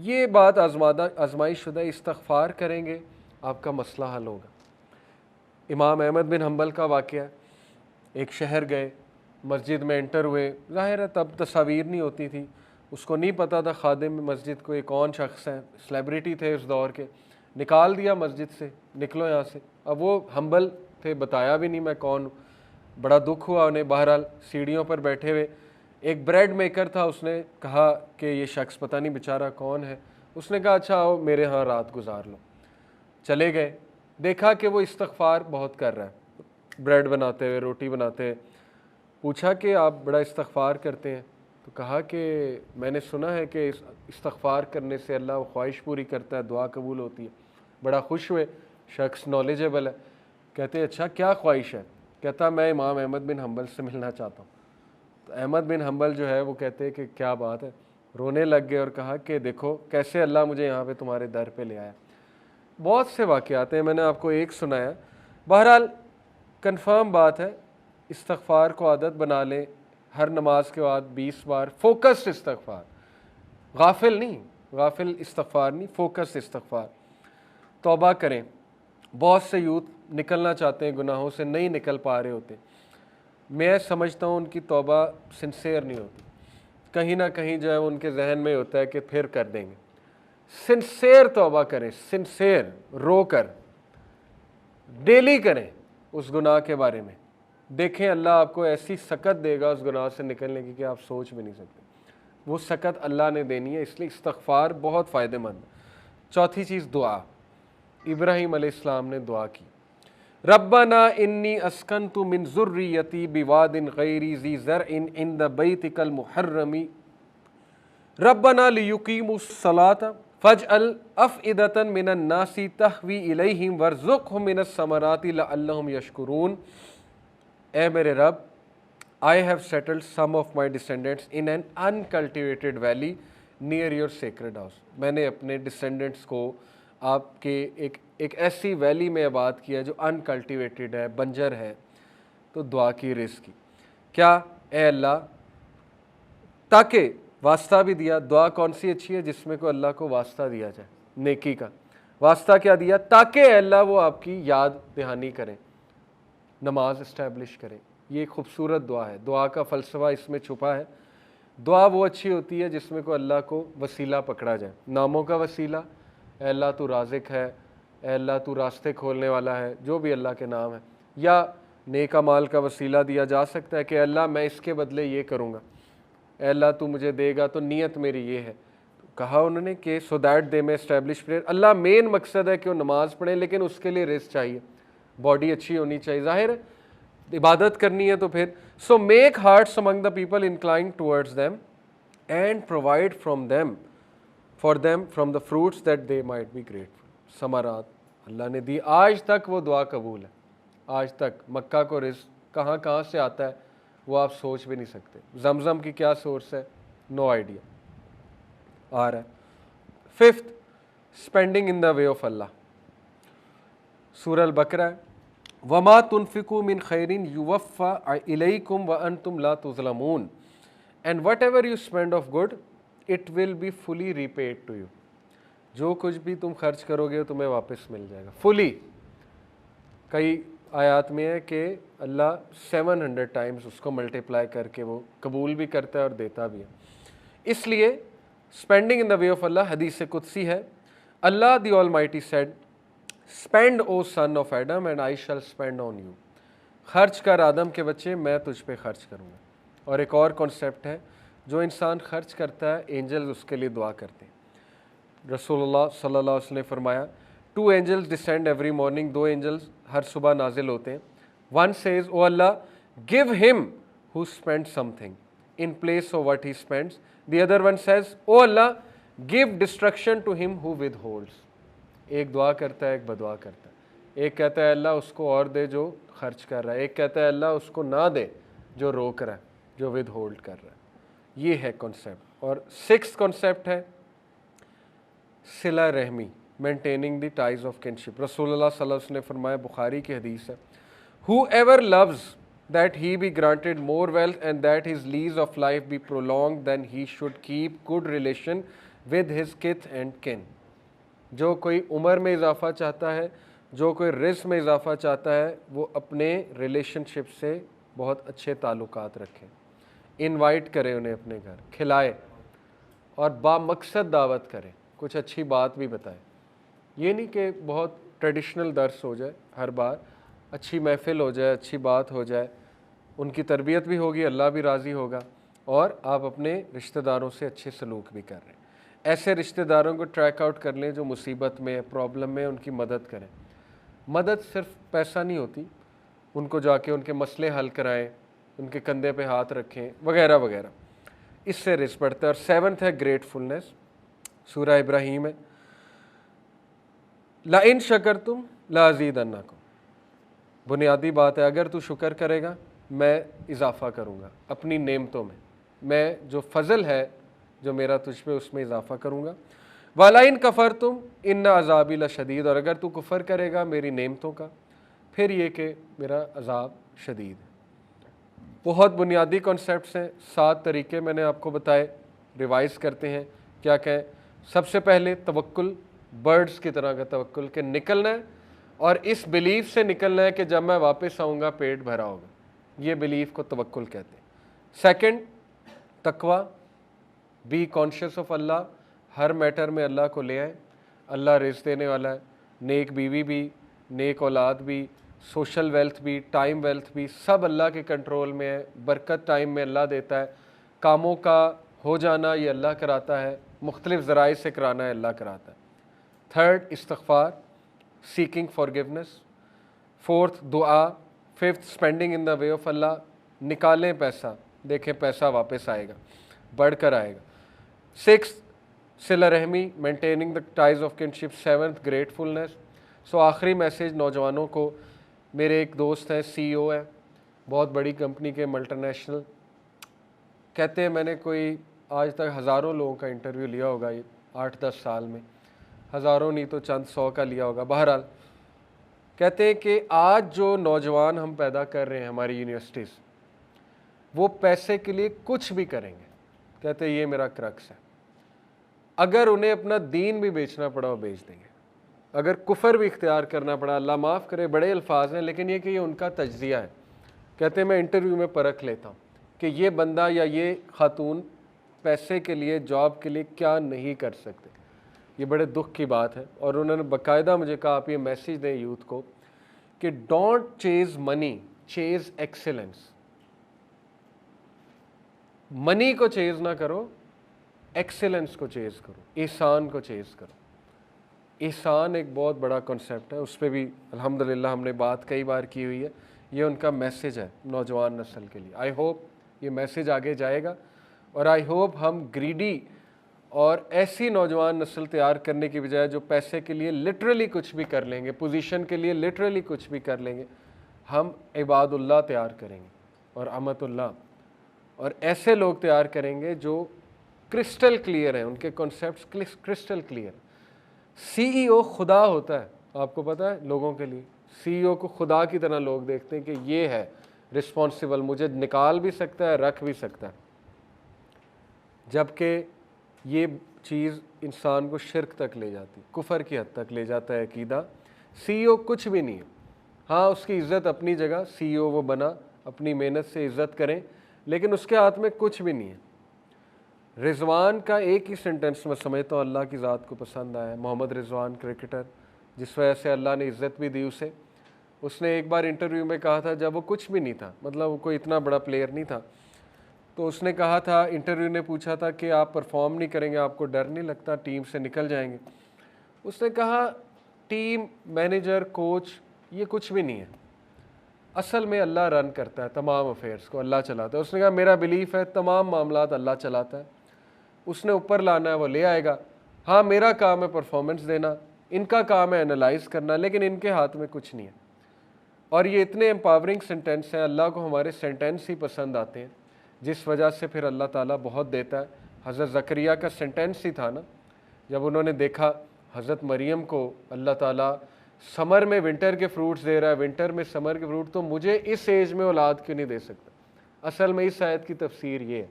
یہ بات آزمائی شدہ، استغفار کریں گے آپ کا مسئلہ حل ہوگا۔ امام احمد بن حنبل کا واقعہ ہے، ایک شہر گئے، مسجد میں انٹر ہوئے، ظاہر ہے تب تصاویر نہیں ہوتی تھی، اس کو نہیں پتہ تھا خادم مسجد کو یہ کون شخص ہے، سلیبریٹی تھے اس دور کے، نکال دیا مسجد سے، نکلو یہاں سے۔ اب وہ حنبل تھے، بتایا بھی نہیں میں کون ہوں، بڑا دکھ ہوا انہیں۔ بہرحال سیڑھیوں پر بیٹھے ہوئے ایک بریڈ میکر تھا، اس نے کہا کہ یہ شخص پتہ نہیں بیچارہ کون ہے، اس نے کہا اچھا آؤ میرے ہاں رات گزار لو۔ چلے گئے، دیکھا کہ وہ استغفار بہت کر رہا ہے، بریڈ بناتے ہوئے، روٹی بناتے ہوئے۔ پوچھا کہ آپ بڑا استغفار کرتے ہیں؟ تو کہا کہ میں نے سنا ہے کہ استغفار کرنے سے اللہ وہ خواہش پوری کرتا ہے، دعا قبول ہوتی ہے۔ بڑا خوش ہوئے، شخص نالجیبل ہے، کہتے اچھا کیا خواہش ہے؟ کہتا میں امام احمد بن حنبل سے ملنا چاہتا ہوں۔ تو احمد بن حنبل جو ہے وہ کہتے کہ کیا بات ہے، رونے لگ گئے اور کہا کہ دیکھو کیسے اللہ مجھے یہاں پہ تمہارے در پہ لے آیا۔ بہت سے واقعات ہیں، میں نے آپ کو ایک سنایا۔ بہرحال کنفرم بات ہے، استغفار کو عادت بنا لیں، ہر نماز کے بعد 20 بار فوکسڈ استغفار، غافل استغفار نہیں، فوکس استغفار۔ توبہ کریں، بہت سے یوتھ نکلنا چاہتے ہیں گناہوں سے، نہیں نکل پا رہے ہوتے، میں سمجھتا ہوں ان کی توبہ سنسیئر نہیں ہوتی، کہیں نہ کہیں جو ہے ان کے ذہن میں ہوتا ہے کہ پھر کر دیں گے۔ سنسیئر توبہ کریں، سنسیئر، رو کر، ڈیلی کریں اس گناہ کے بارے میں، دیکھیں اللہ آپ کو ایسی سکت دے گا اس گناہ سے نکلنے کی کہ آپ سوچ بھی نہیں سکتے، وہ سکت اللہ نے دینی ہے، اس لیے استغفار بہت فائدہ مند ہے۔ چوتھی چیز دعا، ابراہیم علیہ السلام نے دعا کی، ربنا انی اسکنت من ذریتی بواد غیر ذی زرع عند بیتک المحرم ربنا لیقیموا الصلاۃ فاجعل افئدۃ من الناس تہوی الیہم وارزقہم من الثمرات لعلہم یشکرون۔ اے میرے رب، I have settled some of my descendants in an uncultivated valley near your sacred house۔ میں نے اپنے ڈسینڈنٹس کو آپ کے ایک ایسی ویلی میں آباد کیا جو انکلٹیویٹڈ ہے، بنجر ہے، تو دعا کی رزق کی۔ کیا؟ اے اللہ تاکہ واسطہ بھی دیا. دعا کون سی اچھی ہے؟ جس میں کو اللہ کو واسطہ دیا جائے نیکی کا. واسطہ کیا دیا؟ تاکہ اللہ وہ آپ کی یاد دہانی کریں, نماز اسٹیبلش کریں. یہ ایک خوبصورت دعا ہے. دعا کا فلسفہ اس میں چھپا ہے. دعا وہ اچھی ہوتی ہے جس میں کو اللہ کو وسیلہ پکڑا جائے. ناموں کا وسیلہ, اے اللہ تو رازق ہے, اے اللہ تو راستے کھولنے والا ہے, جو بھی اللہ کے نام ہے. یا نیک اعمال کا وسیلہ دیا جا سکتا ہے کہ اللہ میں اس کے بدلے یہ کروں گا, اے اللہ تو مجھے دے گا تو نیت میری یہ ہے. کہا انہوں نے کہ سو دیٹ دے میں اسٹیبلش پریئر. اللہ مین مقصد ہے کہ وہ نماز پڑھیں, لیکن اس کے لیے رزق چاہیے, باڈی اچھی ہونی چاہیے. ظاہر ہے عبادت کرنی ہے تو پھر so make hearts among the people inclined towards them and provide for them from the fruits that they might be grateful. ثمرات اللہ نے دی. آج تک وہ دعا قبول ہے. آج تک مکہ کو رزق کہاں کہاں سے آتا ہے وہ آپ سوچ بھی نہیں سکتے. زمزم کی کیا سورس ہے؟ No idea. آ رہا ہے. Fifth, spending in the way of اللہ. سورہ البقرہ, وما تنفقوا من خیر یوفى الیکم وانتم لا تظلمون and whatever you spend of good it will be fully repaid to you. جو کچھ بھی تم خرچ کرو گے تمہیں واپس مل جائے گا فلی. کئی آیات میں ہے کہ اللہ 700 ٹائمز اس کو ملٹیپلائی کر کے وہ قبول بھی کرتا ہے اور دیتا بھی ہے. اس لیے spending in the way of اللہ حدیث قدسی ہے. اللہ the almighty said spend O son of Adam and I shall spend on you. خرچ کر آدم کے بچے, میں تجھ پہ خرچ کروں گا. اور ایک اور کانسیپٹ ہے, جو انسان خرچ کرتا ہے اینجلز اس کے لیے دعا کرتے ہیں. رسول اللہ صلی اللہ علیہ وسلم نے فرمایا 2 angels descend every morning. 2 angels ہر صبح نازل ہوتے ہیں. One says, O Allah, give him who spends something in place of what he spends. The other one says, O Allah, give destruction to him who withholds. ایک دعا کرتا ہے, ایک بدعا کرتا ہے. ایک کہتا ہے اللہ اس کو اور دے جو خرچ کر رہا ہے, ایک کہتا ہے اللہ اس کو نہ دے جو روک رہا ہے, جو ود ہولڈ کر رہا ہے. یہ ہے کانسیپٹ. اور 6th کانسیپٹ ہے صلہ رحمی, maintaining the ties of kinship. رسول اللہ صلی اللہ علیہ وسلم نے فرمایا, بخاری کی حدیث ہے, whoever loves that he be granted more wealth and that his lease of life be prolonged, then he should keep good relation with his kith and kin. جو کوئی عمر میں اضافہ چاہتا ہے, جو کوئی رزق میں اضافہ چاہتا ہے, وہ اپنے ریلیشن شپ سے بہت اچھے تعلقات رکھیں. انوائٹ کرے انہیں اپنے گھر, کھلائے اور بامقصد دعوت کرے, کچھ اچھی بات بھی بتائے. یہ نہیں کہ بہت ٹریڈیشنل درس ہو جائے ہر بار, اچھی محفل ہو جائے, اچھی بات ہو جائے, ان کی تربیت بھی ہوگی, اللہ بھی راضی ہوگا, اور آپ اپنے رشتہ داروں سے اچھے سلوک بھی کر رہے ہیں. ایسے رشتہ داروں کو ٹریک آؤٹ کر لیں جو مصیبت میں, پرابلم میں, ان کی مدد کریں. مدد صرف پیسہ نہیں ہوتی, ان کو جا کے ان کے مسئلے حل کرائیں, ان کے کندھے پہ ہاتھ رکھیں وغیرہ وغیرہ. اس سے رزق بڑھتا ہے. اور 7th ہے گریٹفلنس. سورہ ابراہیم ہے, لَإِن شَكَرْتُمْ لَأَزِيدَنَّكُمْ. بنیادی بات ہے, اگر تو شکر کرے گا میں اضافہ کروں گا اپنی نعمتوں میں, میں جو فضل ہے جو میرا تجھ پہ اس میں اضافہ کروں گا. وَلَئِن كَفَرْتُمْ إِنَّ عَذَابِي لَشَدِيدٌ. اور اگر تو کفر کرے گا میری نعمتوں کا, پھر یہ کہ میرا عذاب شدید ہے. بہت بنیادی کانسیپٹس ہیں. 7 طریقے میں نے آپ کو بتائے. ریوائز کرتے ہیں. کیا کہیں؟ سب سے پہلے توکل, برڈز کی طرح کا توکل, کہ نکلنا ہے اور اس بلیف سے نکلنا ہے کہ جب میں واپس آؤں گا پیٹ بھرا ہوگا. یہ بلیف کو توکل کہتے ہیں. سیکنڈ, تقوی, بی کانشیس آف اللہ. ہر میٹر میں اللہ کو لے آئیں. اللہ رزق دینے والا ہے, نیک بیوی بھی, نیک اولاد بھی, سوشل ویلتھ بھی, ٹائم ویلتھ بھی, سب اللہ کے کنٹرول میں ہے. برکت ٹائم میں اللہ دیتا ہے, کاموں کا ہو جانا یہ اللہ کراتا ہے, مختلف ذرائع سے کرانا ہے اللہ کراتا ہے. تھرڈ, استغفار, سیکنگ فارگیونیس. فورتھ, دعا. Fifth, spending in the way of اللہ. نکالیں پیسہ, دیکھیں پیسہ واپس آئے گا, بڑھ کر آئے گا. سکس, صلہ رحمی, maintaining the ties of kinship. Seventh, gratefulness. So آخری میسیج نوجوانوں کو. میرے ایک دوست ہیں, سی او ہے بہت بڑی کمپنی کے, ملٹی نیشنل. کہتے ہیں میں نے کوئی آج تک ہزاروں لوگوں کا انٹرویو لیا ہوگا یہ 8-10 سال میں, ہزاروں نہیں تو چند 100 کا لیا ہوگا. بہرحال کہتے ہیں کہ آج جو نوجوان ہم پیدا کر رہے ہیں ہماری یونیورسٹیز, وہ پیسے کے لیے کچھ بھی کریں گے, کہتے ہیں یہ میرا کرکس ہے. اگر انہیں اپنا دین بھی بیچنا پڑا وہ بیچ دیں گے, اگر کفر بھی اختیار کرنا پڑا, اللہ معاف کرے بڑے الفاظ ہیں لیکن یہ کہ یہ ان کا تجزیہ ہے. کہتے ہیں میں انٹرویو میں پرکھ لیتا ہوں کہ یہ بندہ یا یہ خاتون پیسے کے لیے, جاب کے لیے کیا نہیں کر سکتے. یہ بڑے دکھ کی بات ہے, اور انہوں نے باقاعدہ مجھے کہا آپ یہ میسیج دیں یوتھ کو کہ ڈونٹ چیز منی, چیز ایکسیلنس. منی کو چیز نہ کرو, ایکسیلنس کو چیز کرو, احسان کو چیز کرو. احسان ایک بہت بڑا کنسیپٹ ہے, اس پہ بھی الحمدللہ ہم نے بات کئی بار کی ہوئی ہے. یہ ان کا میسیج ہے نوجوان نسل کے لیے. آئی ہوپ یہ میسیج آگے جائے گا, اور آئی ہوپ ہم گریڈی اور ایسی نوجوان نسل تیار کرنے کی بجائے جو پیسے کے لیے لٹرلی کچھ بھی کر لیں گے, پوزیشن کے لیے لٹرلی کچھ بھی کر لیں گے, ہم عباد اللہ تیار کریں گے اور امت اللہ, اور ایسے لوگ تیار کریں گے جو کرسٹل کلیئر ہیں, ان کے کانسیپٹس کرسٹل کلیئر. سی ای او خدا ہوتا ہے, آپ کو پتہ ہے, لوگوں کے لیے سی ای او کو خدا کی طرح لوگ دیکھتے ہیں کہ یہ ہے رسپانسیبل, مجھے نکال بھی سکتا ہے, رکھ بھی سکتا ہے. جبکہ یہ چیز انسان کو شرک تک لے جاتی, کفر کی حد تک لے جاتا ہے عقیدہ. سی ای او کچھ بھی نہیں ہے. ہاں اس کی عزت اپنی جگہ, سی ای او وہ بنا, اپنی محنت سے عزت کریں, لیکن اس کے ہاتھ میں کچھ بھی نہیں ہے. رضوان کا ایک ہی سینٹنس میں سمجھتا ہوں اللہ کی ذات کو پسند آیا. محمد رضوان کرکٹر, جس وجہ سے اللہ نے عزت بھی دی اسے. اس نے ایک بار انٹرویو میں کہا تھا, جب وہ کچھ بھی نہیں تھا, مطلب وہ کوئی اتنا بڑا پلیئر نہیں تھا, تو اس نے کہا تھا, انٹرویو نے پوچھا تھا کہ آپ پرفارم نہیں کریں گے, آپ کو ڈر نہیں لگتا ٹیم سے نکل جائیں گے. اس نے کہا ٹیم, مینیجر, کوچ یہ کچھ بھی نہیں ہے, اصل میں اللہ رن کرتا ہے تمام افیئرس کو, اللہ چلاتا ہے. اس نے کہا میرا بلیف ہے تمام معاملات اللہ چلاتا ہے, اس نے اوپر لانا ہے وہ لے آئے گا. ہاں میرا کام ہے پرفارمنس دینا, ان کا کام ہے انالائز کرنا, لیکن ان کے ہاتھ میں کچھ نہیں ہے. اور یہ اتنے امپاورنگ سینٹینس ہیں, اللہ کو ہمارے سینٹینس ہی پسند آتے ہیں, جس وجہ سے پھر اللہ تعالیٰ بہت دیتا ہے. حضرت زکریا کا سینٹینس ہی تھا نا, جب انہوں نے دیکھا حضرت مریم کو اللہ تعالیٰ سمر میں ونٹر کے فروٹس دے رہا ہے, ونٹر میں سمر کے فروٹ, تو مجھے اس ایج میں اولاد کیوں نہیں دے سکتا. اصل میں اس آیت کی تفسیر یہ ہے.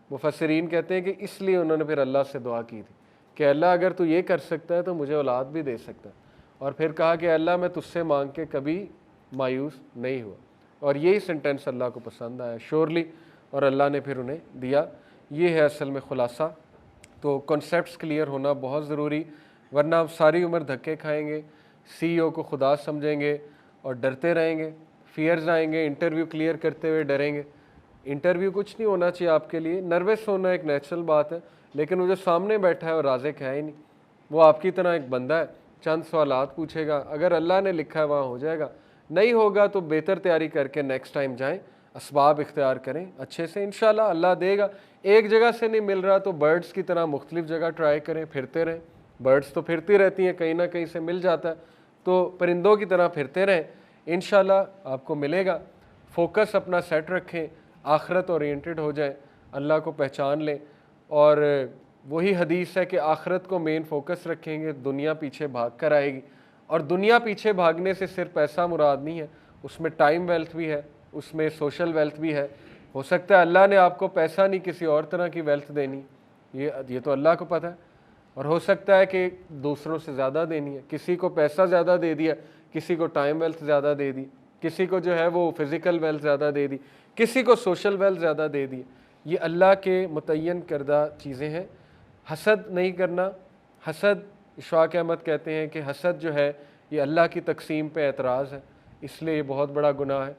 مفسرین کہتے ہیں کہ اس لیے انہوں نے پھر اللہ سے دعا کی تھی کہ اللہ اگر تو یہ کر سکتا ہے تو مجھے اولاد بھی دے سکتا ہے. اور پھر کہا کہ اللہ میں تجھ سے مانگ کے کبھی مایوس نہیں ہوا. اور یہی سینٹینس اللہ کو پسند آیا شیورلی, اور اللہ نے پھر انہیں دیا. یہ ہے اصل میں خلاصہ. تو کنسیپٹس کلیئر ہونا بہت ضروری, ورنہ ہم ساری عمر دھکے کھائیں گے, سی ای او کو خدا سمجھیں گے اور ڈرتے رہیں گے. فیئرز آئیں گے, انٹرویو کلیئر کرتے ہوئے ڈریں گے. انٹرویو کچھ نہیں ہونا چاہیے آپ کے لیے, نروس ہونا ایک نیچرل بات ہے, لیکن وہ جو سامنے بیٹھا ہے وہ رازق ہے ہی نہیں, وہ آپ کی طرح ایک بندہ ہے, چند سوالات پوچھے گا, اگر اللہ نے لکھا ہے وہاں ہو جائے گا, نہیں ہوگا تو بہتر تیاری کر کے نیکسٹ ٹائم جائیں, اسباب اختیار کریں اچھے سے, انشاءاللہ اللہ دے گا. ایک جگہ سے نہیں مل رہا تو برڈز کی طرح مختلف جگہ ٹرائی کریں, پھرتے رہیں. برڈز تو پھرتی رہتی ہیں, کہیں نہ کہیں سے مل جاتا ہے, تو پرندوں کی طرح پھرتے رہیں, انشاءاللہ آپ کو ملے گا. فوکس اپنا سیٹ رکھیں, آخرت اورینٹڈ ہو جائیں, اللہ کو پہچان لیں. اور وہی حدیث ہے کہ آخرت کو مین فوکس رکھیں گے, دنیا پیچھے بھاگ کر آئے گی. اور دنیا پیچھے بھاگنے سے صرف پیسہ مراد نہیں ہے, اس میں ٹائم ویلتھ بھی ہے, اس میں سوشل ویلتھ بھی ہے. ہو سکتا ہے اللہ نے آپ کو پیسہ نہیں کسی اور طرح کی ویلتھ دینی, یہ تو اللہ کو پتہ ہے. اور ہو سکتا ہے کہ دوسروں سے زیادہ دینی ہے, کسی کو پیسہ زیادہ دے دیا, کسی کو ٹائم ویلتھ زیادہ دے دی, کسی کو جو ہے وہ فزیکل ویلتھ زیادہ دے دی, کسی کو سوشل ویلتھ زیادہ دے دی. یہ اللہ کے متعین کردہ چیزیں ہیں. حسد نہیں کرنا. حسد, اشفاق احمد کہتے ہیں کہ حسد جو ہے یہ اللہ کی تقسیم پہ اعتراض ہے, اس لیے یہ بہت بڑا گناہ ہے.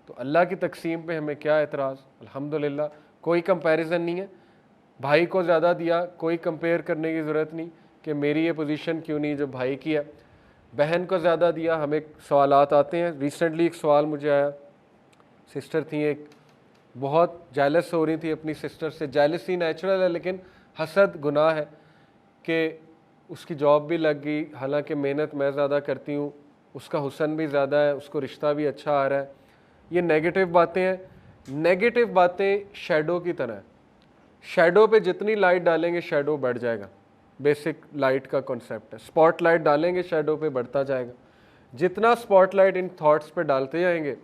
تو اللہ کی تقسیم پہ ہمیں کیا اعتراض, الحمدللہ کوئی کمپیریزن نہیں ہے. بھائی کو زیادہ دیا, کوئی کمپیئر کرنے کی ضرورت نہیں کہ میری یہ پوزیشن کیوں نہیں جو بھائی کی ہے. بہن کو زیادہ دیا, ہمیں سوالات آتے ہیں. ریسنٹلی ایک سوال مجھے آیا, سسٹر تھیں ایک, بہت جیلس ہو رہی تھی اپنی سسٹر سے. جیلسی نیچرل ہے, لیکن حسد گناہ ہے کہ اس کی جاب بھی لگ گئی, حالانکہ محنت میں زیادہ کرتی ہوں, اس کا حسن بھی زیادہ ہے, اس کو رشتہ بھی اچھا آ رہا ہے. یہ نیگیٹو باتیں ہیں. نیگیٹو باتیں شیڈو کی طرح ہیں, شیڈو پہ جتنی لائٹ ڈالیں گے شیڈو بڑھ جائے گا. بیسک لائٹ کا کانسیپٹ ہے, اسپاٹ لائٹ ڈالیں گے شیڈو پہ بڑھتا جائے گا. جتنا اسپاٹ لائٹ ان تھاٹس پہ ڈالتے جائیں گے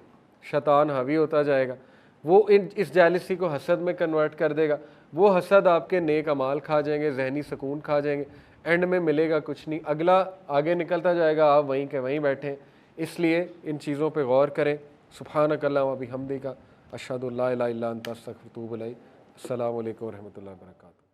شیطان حاوی ہوتا جائے گا, وہ اس جیلسی کو حسد میں کنورٹ کر دے گا. وہ حسد آپ کے نیک اعمال کھا جائیں گے، ذہنی سکون کھا جائیں گے، اینڈ میں ملے گا کچھ نہیں، اگلا آگے نکلتا جائے گا، آپ وہیں کے وہیں بیٹھیں۔ اس لیے ان چیزوں پہ غور کریں۔ سبحانک اللہم و بحمدک، اشہد ان لا الہ الا انت، استغفرک و اتوب الیک۔ السلام علیکم ورحمۃ اللہ وبرکاتہ۔